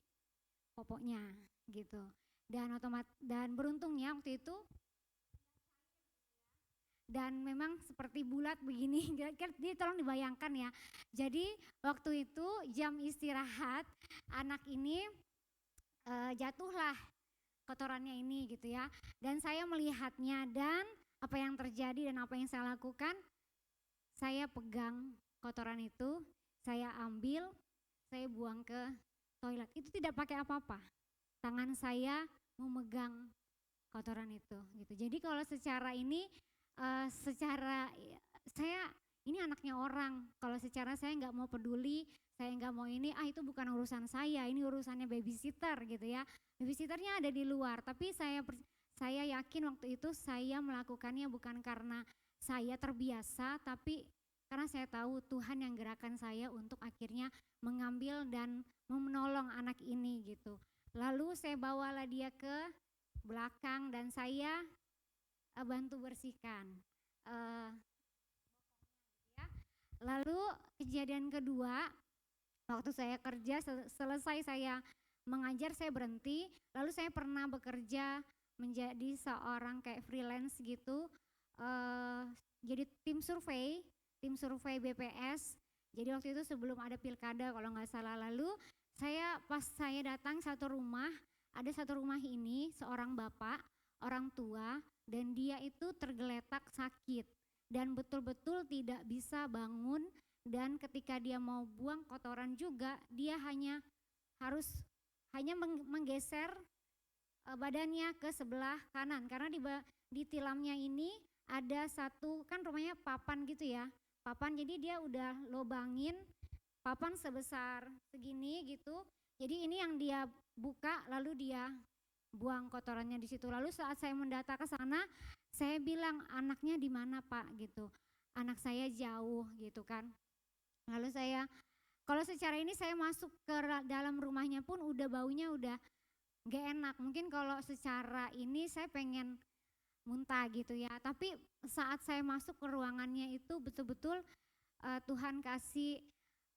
S3: popoknya gitu. Dan beruntungnya waktu itu dan memang seperti bulat begini, jadi tolong dibayangkan ya. Jadi waktu itu jam istirahat anak ini jatuhlah kotorannya ini gitu ya. Dan saya melihatnya dan apa yang terjadi dan apa yang saya lakukan, saya pegang kotoran itu, saya ambil, saya buang ke toilet. Itu tidak pakai apa-apa. Tangan saya memegang kotoran itu gitu. Jadi kalau secara ini secara saya ini anaknya orang, kalau secara saya nggak mau peduli, saya nggak mau ini, itu bukan urusan saya, ini urusannya babysitter gitu ya. Babysitternya ada di luar, tapi saya yakin waktu itu saya melakukannya bukan karena saya terbiasa, tapi karena saya tahu Tuhan yang gerakan saya untuk akhirnya mengambil dan menolong anak ini gitu. Lalu saya bawalah dia ke belakang dan saya bantu bersihkan. Lalu kejadian kedua, waktu saya kerja selesai saya mengajar, saya berhenti. Lalu saya pernah bekerja menjadi seorang kayak freelance gitu. Jadi tim survei BPS. Jadi waktu itu sebelum ada pilkada kalau nggak salah. Lalu pas saya datang satu rumah, ada satu rumah ini seorang bapak, orang tua, dan dia itu tergeletak sakit dan betul-betul tidak bisa bangun, dan ketika dia mau buang kotoran juga dia hanya menggeser badannya ke sebelah kanan karena di tilamnya ini ada satu kan rumahnya papan gitu ya, papan, jadi dia udah lobangin papan sebesar segini gitu, jadi ini yang dia buka lalu dia buang kotorannya di situ. Lalu saat saya mendata ke sana, saya bilang, anaknya di mana Pak gitu. Anak saya jauh gitu kan. Lalu kalau secara ini saya masuk ke dalam rumahnya pun udah baunya udah gak enak. Mungkin kalau secara ini saya pengen muntah gitu ya. Tapi saat saya masuk ke ruangannya itu betul-betul Tuhan kasih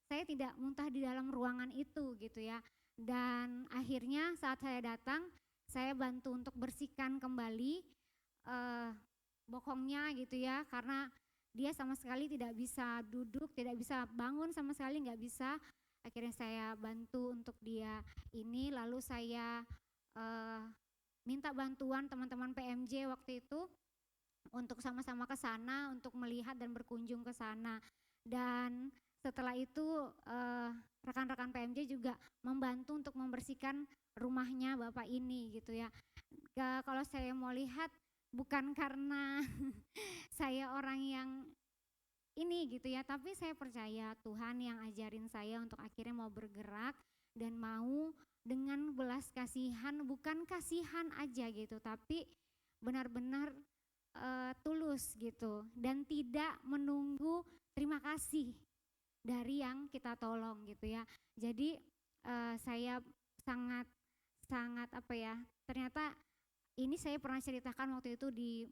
S3: saya tidak muntah di dalam ruangan itu gitu ya. Dan akhirnya saat saya datang, saya bantu untuk bersihkan kembali bokongnya gitu ya, karena dia sama sekali tidak bisa duduk, tidak bisa bangun sama sekali, nggak bisa. Akhirnya saya bantu untuk dia ini, lalu saya eh, minta bantuan teman-teman PMJ waktu itu untuk sama-sama ke sana, untuk melihat dan berkunjung ke sana. Dan setelah itu rekan-rekan PMJ juga membantu untuk membersihkan rumahnya Bapak ini gitu ya. Kalau saya mau lihat bukan karena saya orang yang ini gitu ya, tapi saya percaya Tuhan yang ajarin saya untuk akhirnya mau bergerak dan mau dengan belas kasihan, bukan kasihan aja gitu, tapi benar-benar tulus gitu dan tidak menunggu terima kasih dari yang kita tolong gitu ya. Jadi saya sangat sangat apa ya, ternyata ini saya pernah ceritakan waktu itu di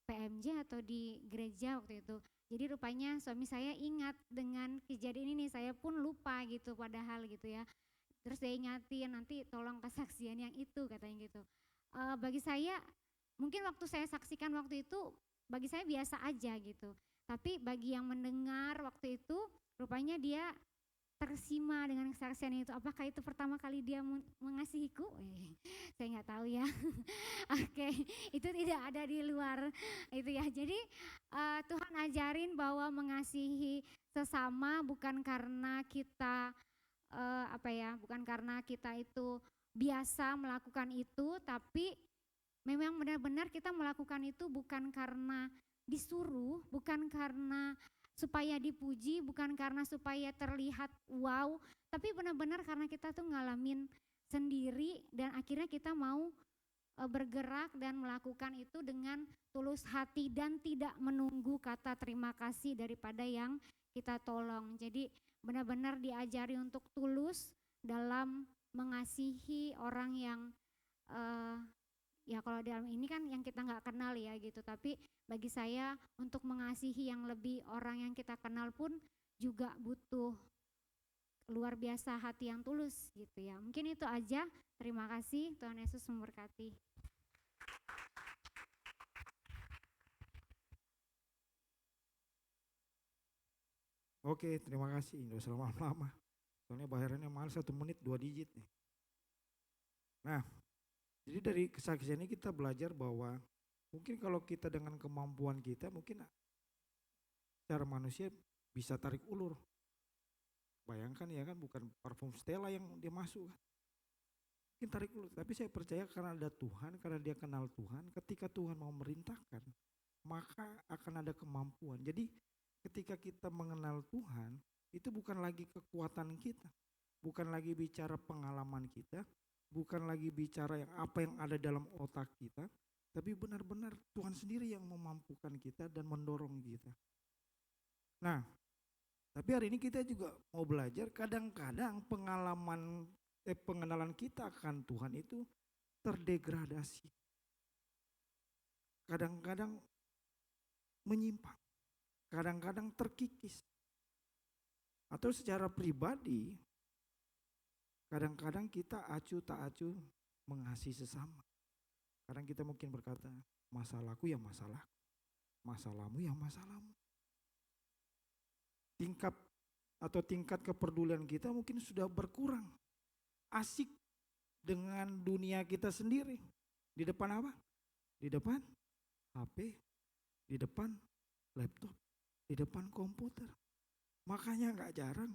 S3: PMJ atau di gereja waktu itu. Jadi rupanya suami saya ingat dengan kejadian ini, saya pun lupa gitu padahal gitu ya. Terus dia ingatin, nanti tolong kesaksian yang itu katanya gitu. Bagi saya mungkin waktu saya saksikan waktu itu bagi saya biasa aja gitu. Tapi bagi yang mendengar waktu itu rupanya dia tersima dengan kesaksian itu. Apakah itu pertama kali dia mengasihiku? Saya nggak tahu ya. Oke, itu tidak ada di luar itu ya. Jadi Tuhan ajarin bahwa mengasihi sesama bukan karena kita apa ya, bukan karena kita itu biasa melakukan itu, tapi memang benar-benar kita melakukan itu bukan karena disuruh, bukan karena supaya dipuji, bukan karena supaya terlihat wow, tapi benar-benar karena kita tuh ngalamin sendiri dan akhirnya kita mau bergerak dan melakukan itu dengan tulus hati dan tidak menunggu kata terima kasih daripada yang kita tolong. Jadi benar-benar diajari untuk tulus dalam mengasihi orang yang ya kalau dalam ini kan yang kita nggak kenal ya gitu, tapi bagi saya untuk mengasihi yang lebih orang yang kita kenal pun juga butuh luar biasa hati yang tulus gitu ya. Mungkin itu aja, terima kasih, Tuhan Yesus memberkati.
S2: Oke, terima kasih. Nggak usah lama-lama. Soalnya bayarannya mahal 1 menit 2 digit nih. Nah, jadi dari kesaksian ini kita belajar bahwa mungkin kalau kita dengan kemampuan kita mungkin secara manusia bisa tarik ulur. Bayangkan ya kan, bukan parfum Stella yang dia masuk kan. Mungkin tarik ulur, tapi saya percaya karena ada Tuhan, karena dia kenal Tuhan, ketika Tuhan mau merintahkan, maka akan ada kemampuan. Jadi ketika kita mengenal Tuhan, itu bukan lagi kekuatan kita, bukan lagi bicara pengalaman kita, bukan lagi bicara yang apa yang ada dalam otak kita, tapi benar-benar Tuhan sendiri yang memampukan kita dan mendorong kita. Nah, tapi hari ini kita juga mau belajar kadang-kadang pengenalan kita akan Tuhan itu terdegradasi. Kadang-kadang menyimpang, kadang-kadang terkikis. Atau secara pribadi, kadang-kadang kita acuh tak acuh mengasihi sesama. Kadang kita mungkin berkata, masalahku ya masalahku, masalahmu ya masalahmu. Tingkat kepedulian kita mungkin sudah berkurang. Asik dengan dunia kita sendiri. Di depan apa? Di depan HP, di depan laptop, di depan komputer. Makanya gak jarang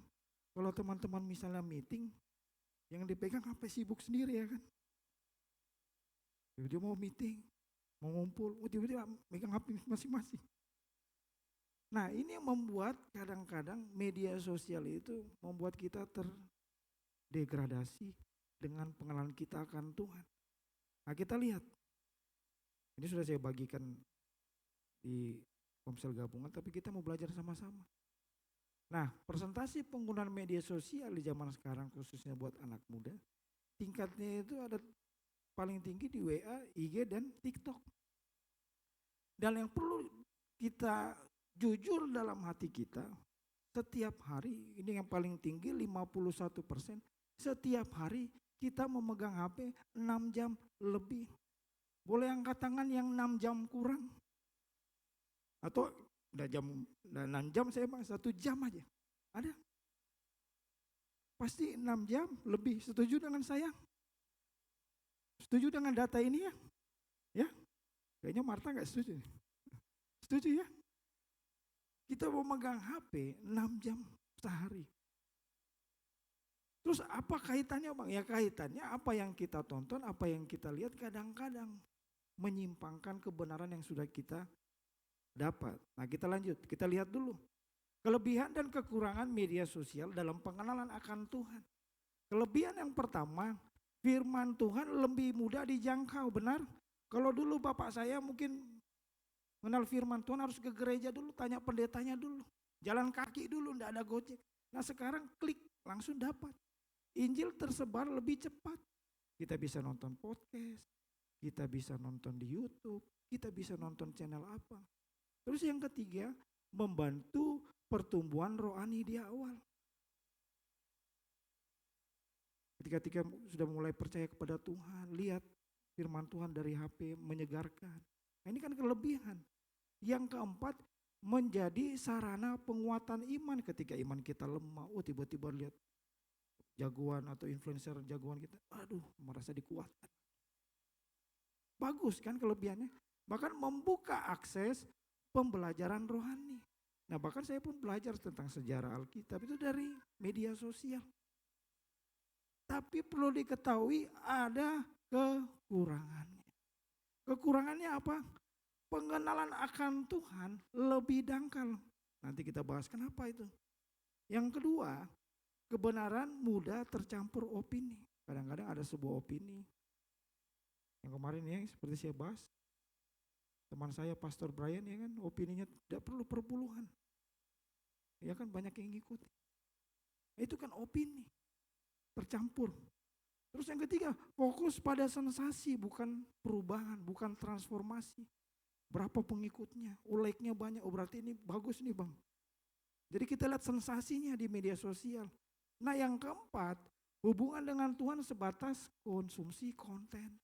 S2: kalau teman-teman misalnya meeting, yang dipegang HP sibuk sendiri ya kan. Dia mau meeting, mau ngumpul, tiba-tiba megang HP masing-masing. Nah, ini yang membuat kadang-kadang media sosial itu membuat kita terdegradasi dengan pengenalan kita akan Tuhan. Nah, kita lihat. Ini sudah saya bagikan di Komsel gabungan, tapi kita mau belajar sama-sama. Nah, presentasi penggunaan media sosial di zaman sekarang khususnya buat anak muda, tingkatnya itu ada paling tinggi di WA, IG, dan TikTok. Dan yang perlu kita jujur dalam hati kita, setiap hari, ini yang paling tinggi 51%, setiap hari kita memegang HP 6 jam lebih. Boleh angkat tangan yang 6 jam kurang? Atau udah 6 jam saya bang, 1 jam aja. Ada. Pasti 6 jam lebih. Setuju dengan saya? Setuju dengan data ini ya? Ya? Kayaknya Marta nggak setuju. Setuju ya? Kita mau megang HP 6 jam sehari. Terus apa kaitannya bang? Ya kaitannya apa yang kita tonton, apa yang kita lihat kadang-kadang menyimpangkan kebenaran yang sudah kita dapat. Nah kita lanjut, kita lihat dulu. Kelebihan dan kekurangan media sosial dalam pengenalan akan Tuhan. Kelebihan yang pertama, firman Tuhan lebih mudah dijangkau, benar? Kalau dulu bapak saya mungkin mengenal firman Tuhan harus ke gereja dulu, tanya pendetanya dulu. Jalan kaki dulu, enggak ada Gojek. Nah sekarang klik, langsung dapat. Injil tersebar lebih cepat. Kita bisa nonton podcast, kita bisa nonton di YouTube, kita bisa nonton channel apa. Terus yang ketiga, membantu pertumbuhan rohani di awal. Ketika sudah mulai percaya kepada Tuhan, lihat firman Tuhan dari HP menyegarkan. Nah, ini kan kelebihan. Yang keempat, menjadi sarana penguatan iman ketika iman kita lemah. Oh tiba-tiba lihat jagoan atau influencer jagoan kita, aduh merasa dikuatkan. Bagus kan kelebihannya. Bahkan membuka akses pembelajaran rohani. Nah bahkan saya pun belajar tentang sejarah Alkitab itu dari media sosial. Tapi perlu diketahui ada kekurangannya. Kekurangannya apa? Pengenalan akan Tuhan lebih dangkal. Nanti kita bahas kenapa itu. Yang kedua, kebenaran mudah tercampur opini. Kadang-kadang ada sebuah opini. Yang kemarin ya seperti saya bahas. Teman saya Pastor Brian ya kan opininya tidak perlu perpuluhan. Ya kan banyak yang ngikutin. Itu kan opini. Tercampur. Terus yang ketiga, fokus pada sensasi bukan perubahan, bukan transformasi. Berapa pengikutnya, like-nya banyak, oh berarti ini bagus nih bang. Jadi kita lihat sensasinya di media sosial. Nah yang keempat, hubungan dengan Tuhan sebatas konsumsi konten.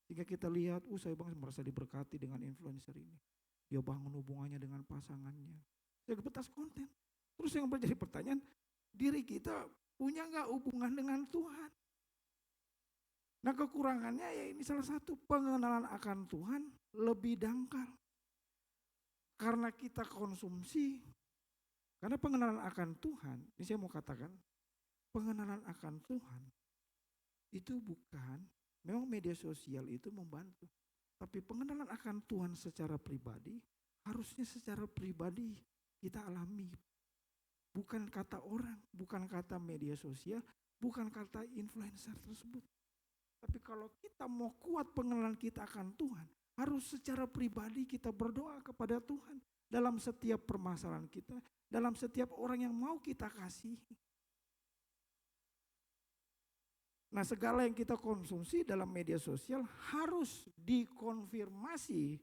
S2: Jika kita lihat, saya bang merasa diberkati dengan influencer ini. Dia bangun hubungannya dengan pasangannya. Sebatas konten. Terus yang menjadi pertanyaan, diri kita punya gak hubungan dengan Tuhan? Nah kekurangannya ya ini salah satu, pengenalan akan Tuhan lebih dangkal. Karena kita konsumsi, karena pengenalan akan Tuhan, ini saya mau katakan, pengenalan akan Tuhan itu bukan, memang media sosial itu membantu. Tapi pengenalan akan Tuhan secara pribadi, harusnya secara pribadi kita alami. Bukan kata orang, bukan kata media sosial, bukan kata influencer tersebut. Tapi kalau kita mau kuat pengenalan kita akan Tuhan, harus secara pribadi kita berdoa kepada Tuhan dalam setiap permasalahan kita, dalam setiap orang yang mau kita kasihi. Nah segala yang kita konsumsi dalam media sosial harus dikonfirmasi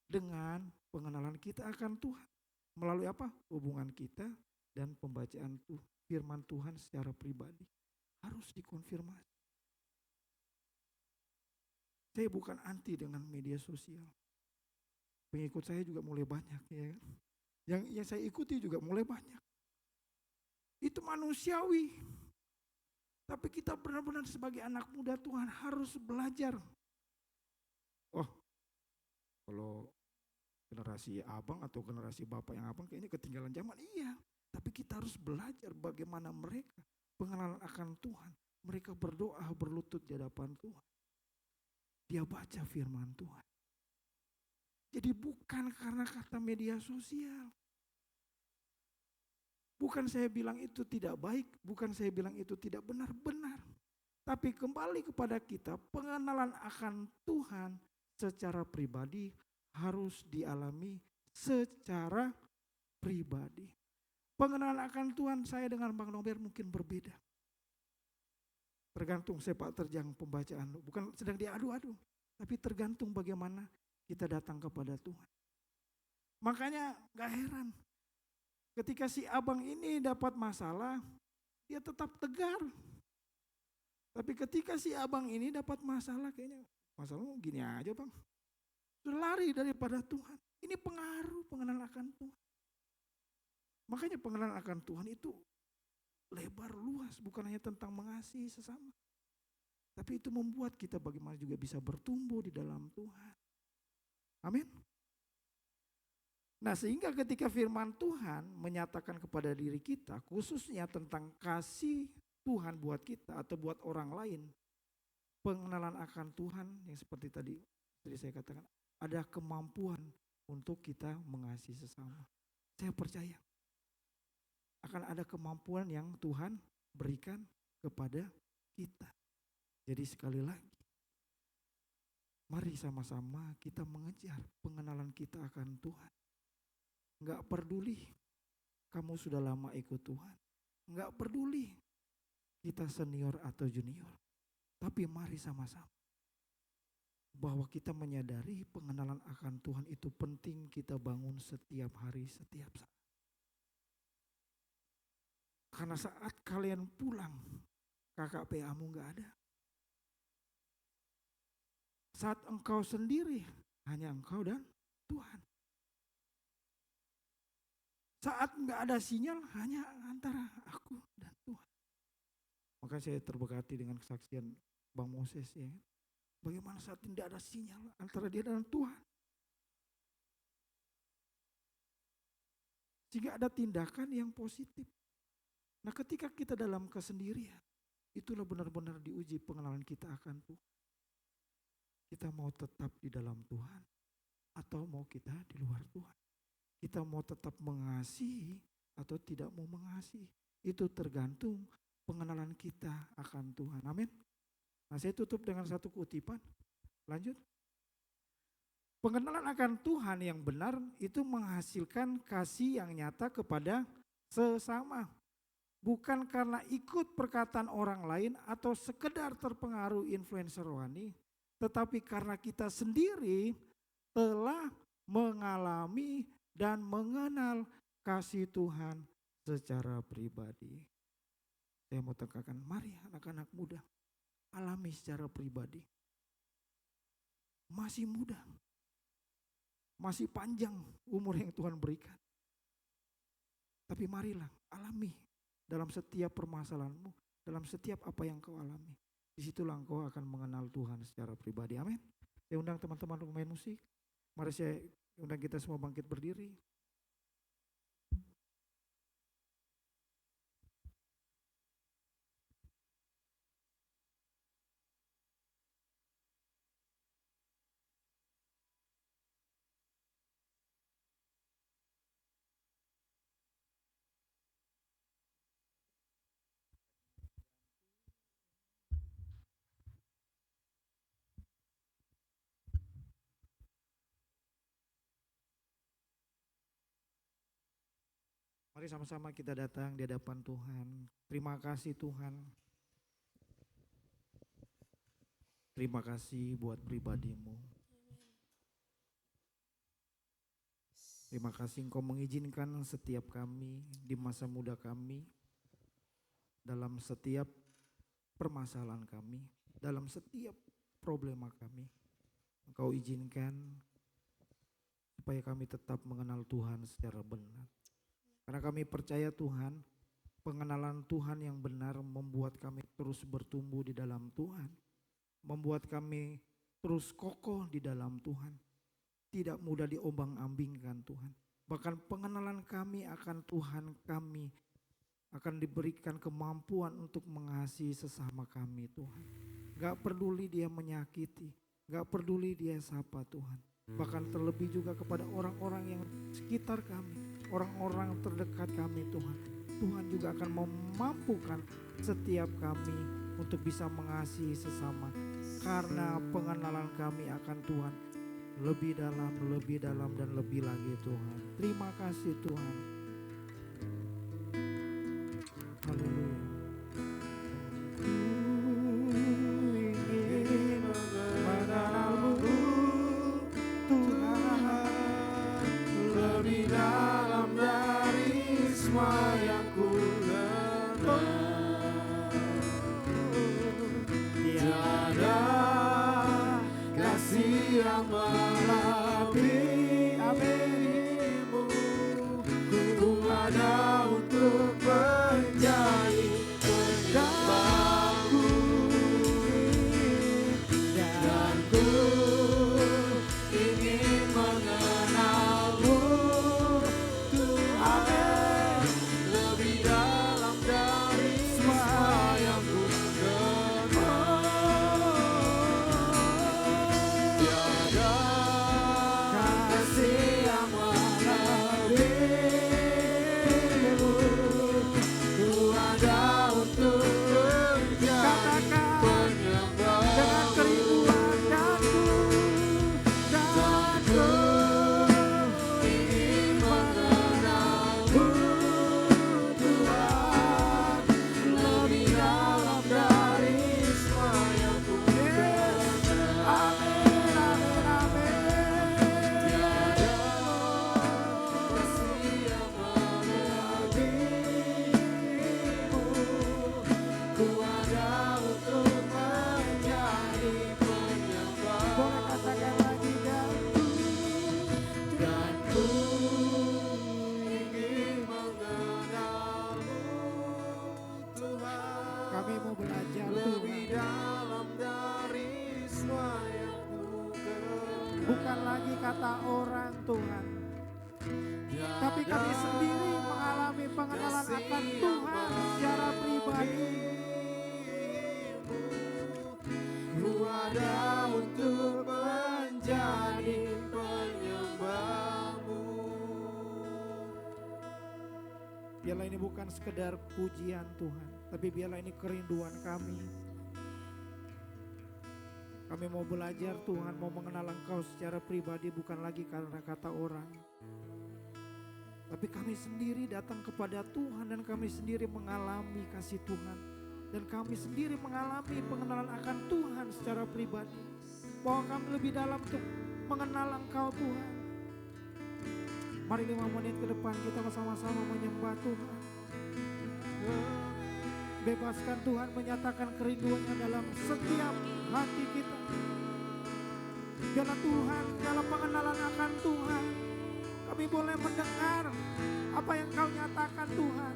S2: dengan pengenalan kita akan Tuhan. Melalui apa? Hubungan kita dan pembacaan firman Tuhan secara pribadi. Harus dikonfirmasi. Saya bukan anti dengan media sosial. Pengikut saya juga mulai banyak ya. Yang saya ikuti juga mulai banyak. Itu manusiawi. Tapi kita benar-benar sebagai anak muda Tuhan harus belajar. Oh, kalau generasi abang atau generasi bapak yang abang kayaknya ketinggalan zaman. Iya, tapi kita harus belajar bagaimana mereka pengenalan akan Tuhan. Mereka berdoa berlutut di hadapan Tuhan. Dia baca firman Tuhan. Jadi bukan karena kata media sosial. Bukan saya bilang itu tidak baik, bukan saya bilang itu tidak benar-benar. Tapi kembali kepada kita, pengenalan akan Tuhan secara pribadi harus dialami secara pribadi. Pengenalan akan Tuhan saya dengan Bang Nober mungkin berbeda. Tergantung sepak terjang pembacaan, bukan sedang diadu-adu, tapi tergantung bagaimana kita datang kepada Tuhan. Makanya gak heran, ketika si abang ini dapat masalah, dia tetap tegar. Tapi ketika si abang ini dapat masalah, kayaknya masalahmu gini aja bang, sudah lari daripada Tuhan. Ini pengaruh pengenalan akan Tuhan. Makanya pengenalan akan Tuhan itu lebar luas, bukan hanya tentang mengasihi sesama. Tapi itu membuat kita bagaimana juga bisa bertumbuh di dalam Tuhan. Amin. Nah, sehingga ketika firman Tuhan menyatakan kepada diri kita, khususnya tentang kasih Tuhan buat kita atau buat orang lain, pengenalan akan Tuhan yang seperti tadi saya katakan, ada kemampuan untuk kita mengasihi sesama. Saya percaya akan ada kemampuan yang Tuhan berikan kepada kita. Jadi sekali lagi, mari sama-sama kita mengejar pengenalan kita akan Tuhan. Enggak peduli kamu sudah lama ikut Tuhan. Enggak peduli kita senior atau junior. Tapi mari sama-sama bahwa kita menyadari pengenalan akan Tuhan itu penting kita bangun setiap hari, setiap saat. Karena saat kalian pulang, KKPA-mu enggak ada. Saat engkau sendiri, hanya engkau dan Tuhan. Saat enggak ada sinyal, hanya antara aku dan Tuhan. Maka saya terberkati dengan kesaksian Bang Moses ya. Bagaimana saat tidak ada sinyal antara dia dan Tuhan. Sehingga ada tindakan yang positif. Nah, ketika kita dalam kesendirian, itulah benar-benar diuji pengenalan kita akan Tuhan. Kita mau tetap di dalam Tuhan atau mau kita di luar Tuhan. Kita mau tetap mengasihi atau tidak mau mengasihi. Itu tergantung pengenalan kita akan Tuhan. Amin. Nah, saya tutup dengan satu kutipan. Lanjut. Pengenalan akan Tuhan yang benar itu menghasilkan kasih yang nyata kepada sesama. Bukan karena ikut perkataan orang lain atau sekedar terpengaruh influencer rohani, tetapi karena kita sendiri telah mengalami dan mengenal kasih Tuhan secara pribadi. Saya mau tekankan, mari anak-anak muda alami secara pribadi. Masih muda, masih panjang umur yang Tuhan berikan. Tapi marilah alami dalam setiap permasalahanmu, dalam setiap apa yang kau alami. Disitulah engkau akan mengenal Tuhan secara pribadi. Amin. Saya undang teman-teman pemain musik. Mari saya undang kita semua bangkit berdiri. Mari sama-sama kita datang di hadapan Tuhan. Terima kasih Tuhan. Terima kasih buat pribadimu. Terima kasih Engkau mengizinkan setiap kami di masa muda kami, dalam setiap permasalahan kami, dalam setiap problema kami. Engkau izinkan supaya kami tetap mengenal Tuhan secara benar. Karena kami percaya Tuhan, pengenalan Tuhan yang benar membuat kami terus bertumbuh di dalam Tuhan. Membuat kami terus kokoh di dalam Tuhan. Tidak mudah diombang-ambingkan Tuhan. Bahkan pengenalan kami akan Tuhan kami akan diberikan kemampuan untuk mengasihi sesama kami Tuhan. Gak peduli dia menyakiti, gak peduli dia sapa Tuhan. Bahkan terlebih juga kepada orang-orang yang sekitar kami, orang-orang terdekat kami Tuhan. Tuhan juga akan memampukan setiap kami untuk bisa mengasihi sesama. Karena pengenalan kami akan Tuhan lebih dalam dan lebih lagi Tuhan. Terima kasih Tuhan. Haleluya.
S4: Yang melebihi, ku ada
S2: kata orang Tuhan. Tapi kami sendiri mengalami pengenalan akan Tuhan secara pribadi.
S4: Ku ada untuk menjadi penyembah-Mu.
S2: Biarlah ini bukan sekedar pujian Tuhan, tapi biarlah ini kerinduan kami. Kami mau belajar Tuhan, mau mengenal Engkau secara pribadi, bukan lagi karena kata orang. Tapi kami sendiri datang kepada Tuhan dan kami sendiri mengalami kasih Tuhan. Dan kami sendiri mengalami pengenalan akan Tuhan secara pribadi. Bahwa kami lebih dalam untuk mengenal Engkau Tuhan. Mari 5 menit ke depan kita bersama-sama menyembah Tuhan. Bebaskan Tuhan menyatakan kerinduannya dalam setiap hati kita. Biarlah Tuhan dalam pengenalan akan Tuhan, kami boleh mendengar apa yang Kau nyatakan Tuhan.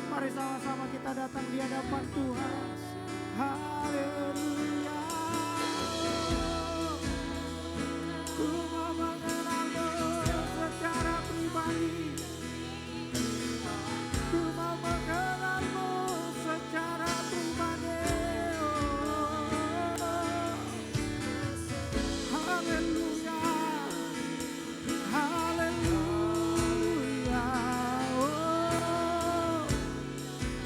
S2: Mari sama-sama kita datang di hadapan Tuhan. Haleluya. Ku mau mengenal-Mu secara pribadi. Ku mau mengenal-Mu secara pribadi. Haleluya. Haleluya. Oh,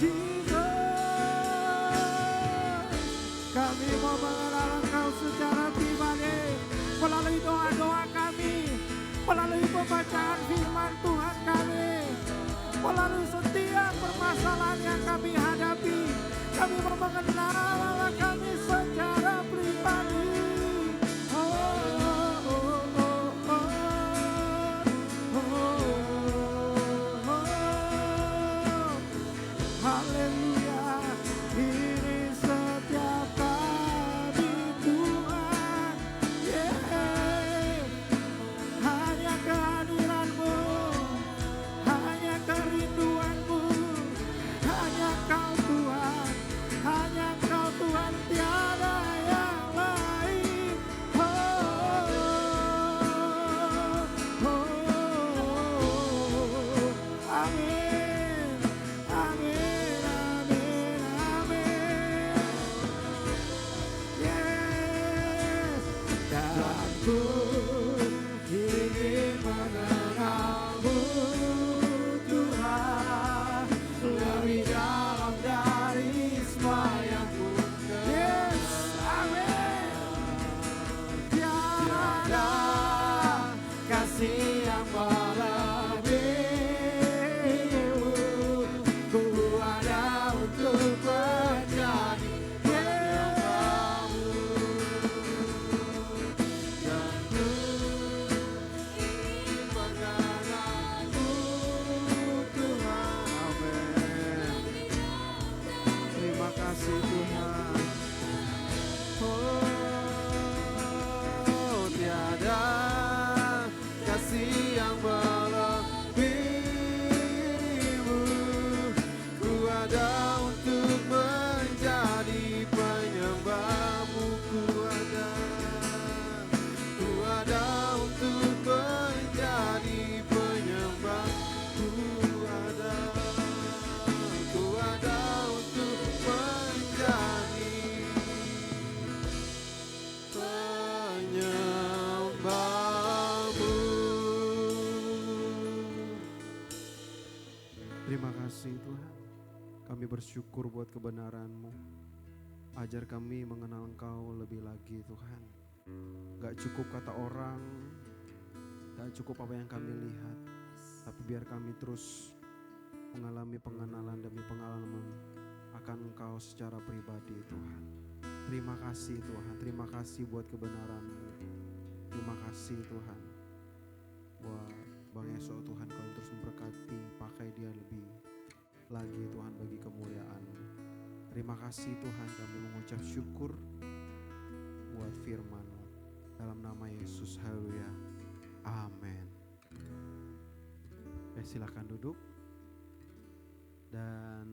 S2: Jesus. Kami mau mengenal Engkau secara pribadi melalui doa-doa kami, melalui pembacaan firman Tuhan kami, melalui setiap permasalahan yang kami hadapi. Kami mau mengenal Allah kami secara pribadi. Oh, oh, oh, oh, oh, oh, oh. Haleluya. Ini setiap kami Tuhan. Yeah. Hanya kehadiran-Mu, hanya kerinduan-Mu, hanya Kau Tuhan, hanya Kau Tuhan, tiada yang lain. Oh, oh, oh. Amin, amin, amin, amin. Yes, dan ku ingin mengenal-Mu Tuhan lebih dalam dari semua yang ku kenal. Yes, amin. Tiada kasih yang melebihi-Mu. Ku ada untuk menjadi penyembah-Mu. Dan ku ingin mengenal-Mu Tuhan. Amin. Terima kasih Tuhan. Oh, tiada kasih yang melebihi-Mu. Ku ada untuk menjadi penyembah-Mu. Ku ada untuk menjadi penyembah. Ku ada untuk menjadi penyembah-Mu.
S1: Terima kasih Tuhan. Kami bersyukur buat kebenaran-Mu. Ajar kami mengenal Engkau lebih lagi Tuhan. Gak cukup kata orang, gak cukup apa yang kami lihat, tapi biar kami terus mengalami pengenalan demi pengalaman akan Engkau secara pribadi Tuhan. Terima kasih Tuhan, terima kasih buat kebenaran-Mu. Terima kasih Tuhan buat Bang Eso Tuhan, Kau terus memberkati, pakai dia lebih lagi Tuhan bagi kemuliaan-Mu. Terima kasih Tuhan, kami mengucap syukur buat firman-Mu. Dalam nama Yesus, haleluya, amin. Silakan duduk. Dan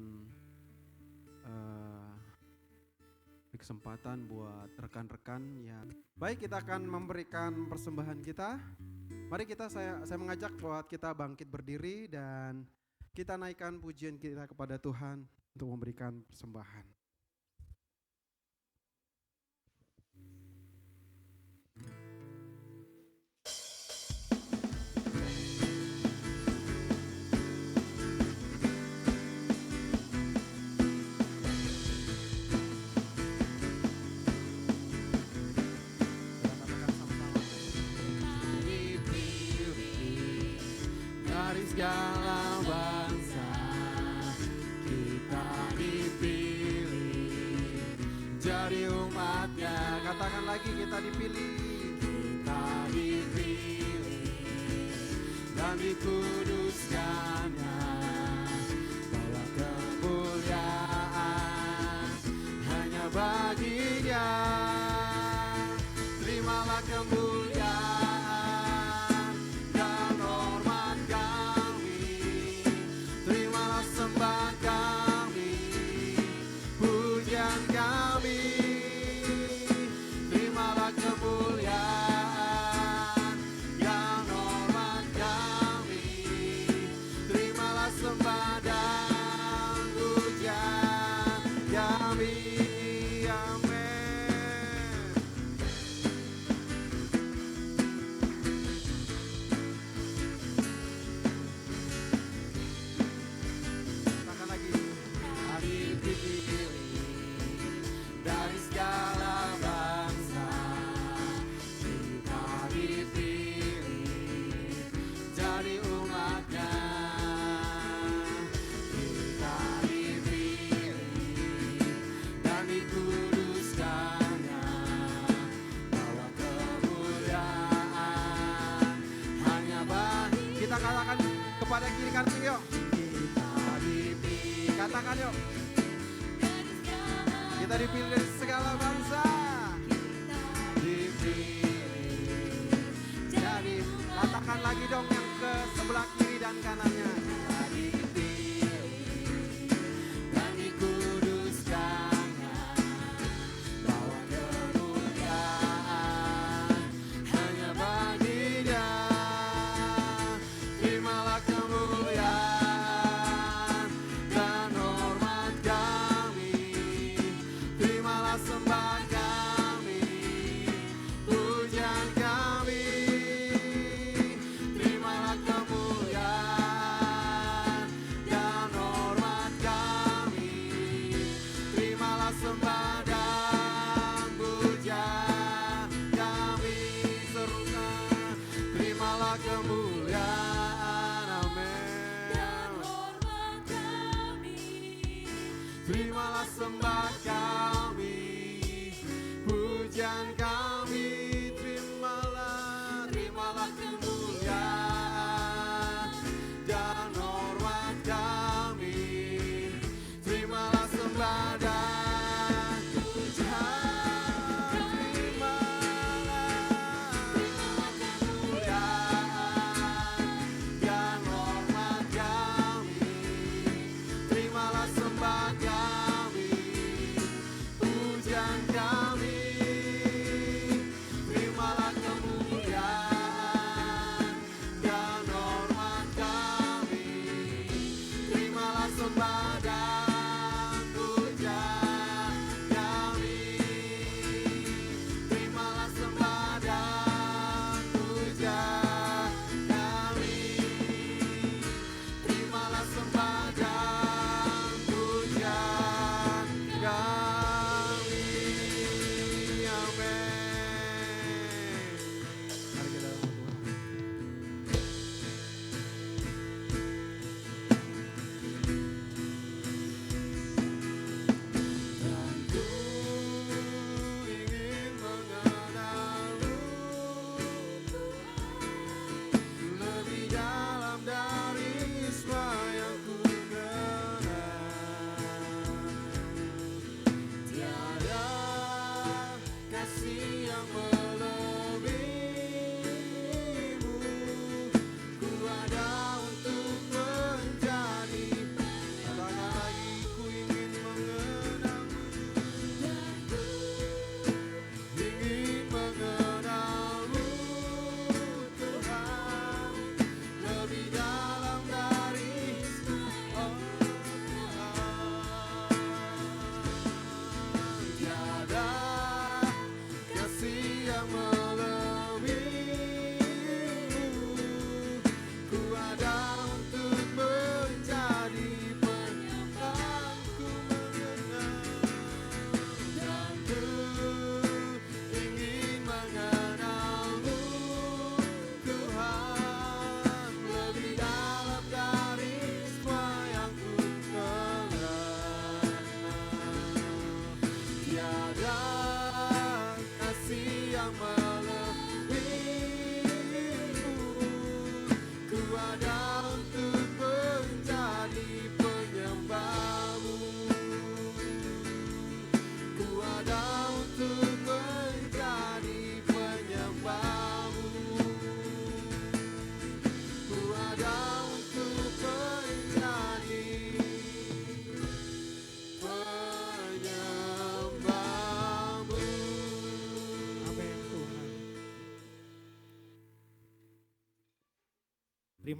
S1: Beri kesempatan buat rekan-rekan ya. Baik, kita akan memberikan persembahan kita. Mari saya mengajak buat kita bangkit berdiri dan kita naikkan pujian kita kepada Tuhan untuk memberikan persembahan.
S4: Dari segala bangsa kita dipilih jadi umatnya.
S1: Katakan lagi, kita dipilih.
S4: Kita dipilih dan dikuduskannya, bawa kemuliaan hanya bagi Dia. Terimalah kemuliaan dan hormat kami, terimalah sembah kami, pujian kami. Terimalah kemuliaan dan hormat kami, terimalah sembah dan pujian kami. Amin.
S1: Katakan lagi.
S4: Kami dipilih dari segala bangsa, kita dipilih jadi umatnya. Kita dipilih dan dikuduskannya, bawa kemuliaan hanya bagi.
S1: Kita katakan kepada kiri kanan yuk.
S4: Kita dipilih.
S1: Katakan yuk. Kita dipilih dari segala bangsa.
S4: Dipilih
S1: Jadi katakan lagi dong yang ke sebelah kiri dan kanannya.
S4: dan dikuduskannya, bawa kemuliaan hanya bagi Dia. Terimalah kemuliaan dan hormat kami, terimalah sembah kami, pujian kami. Terimalah kemuliaan dan hormat kami, terimalah sembah dan pujian kami. Serukan, terimalah kemuliaan, amin. Terimalah sembah kami, pujian kami. Terimalah kemuliaan dan hormat kami, terimalah sembah dan pujian. Terimalah kemuliaan dan hormat kami, terimalah sembah kami,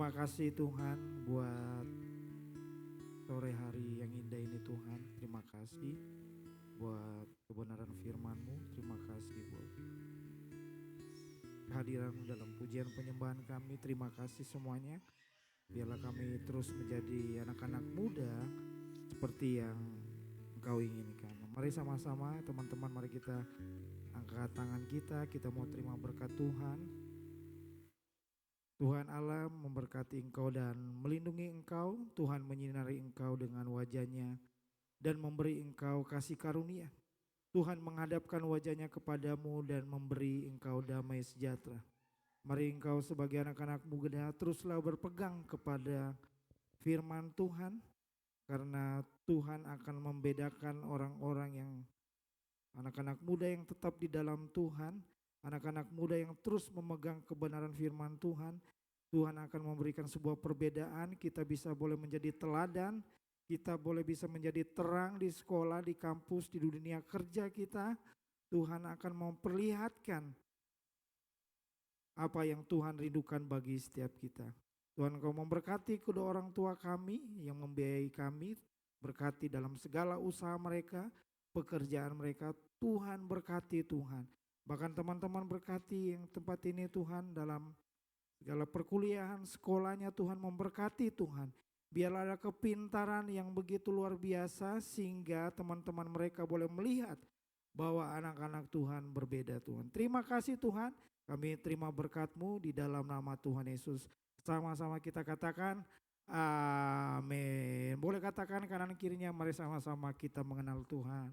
S2: Terima kasih Tuhan buat sore hari yang indah ini Tuhan. Terima kasih buat kebenaran firman-Mu. Terima kasih buat kehadiran dalam pujian penyembahan kami. Terima kasih semuanya. Biarlah kami terus menjadi anak-anak muda seperti yang Engkau inginkan. Mari sama-sama teman-teman, mari kita angkat tangan kita mau terima berkat Tuhan. Tuhan Allah memberkati engkau dan melindungi engkau. Tuhan menyinari engkau dengan wajah-Nya dan memberi engkau kasih karunia. Tuhan menghadapkan wajah-Nya kepadamu dan memberi engkau damai sejahtera. Mari engkau sebagai anak-anak muda teruslah berpegang kepada firman Tuhan, karena Tuhan akan membedakan orang-orang yang anak-anak muda yang tetap di dalam Tuhan, anak-anak muda yang terus memegang kebenaran firman Tuhan. Tuhan akan memberikan sebuah perbedaan, kita bisa boleh menjadi teladan, kita boleh bisa menjadi terang di sekolah, di kampus, di dunia kerja kita. Tuhan akan memperlihatkan apa yang Tuhan rindukan bagi setiap kita. Tuhan Engkau memberkati kedua orang tua kami yang membiayai kami, berkati dalam segala usaha mereka, pekerjaan mereka. Tuhan berkati Tuhan. Bahkan teman-teman berkati yang tempat ini Tuhan, dalam segala perkuliahan sekolahnya Tuhan memberkati Tuhan. Biarlah ada kepintaran yang begitu luar biasa sehingga teman-teman mereka boleh melihat bahwa anak-anak Tuhan berbeda Tuhan. Terima kasih Tuhan, kami terima berkat-Mu di dalam nama Tuhan Yesus. Sama-sama kita katakan amin. Boleh katakan kanan kirinya, mari sama-sama kita mengenal Tuhan.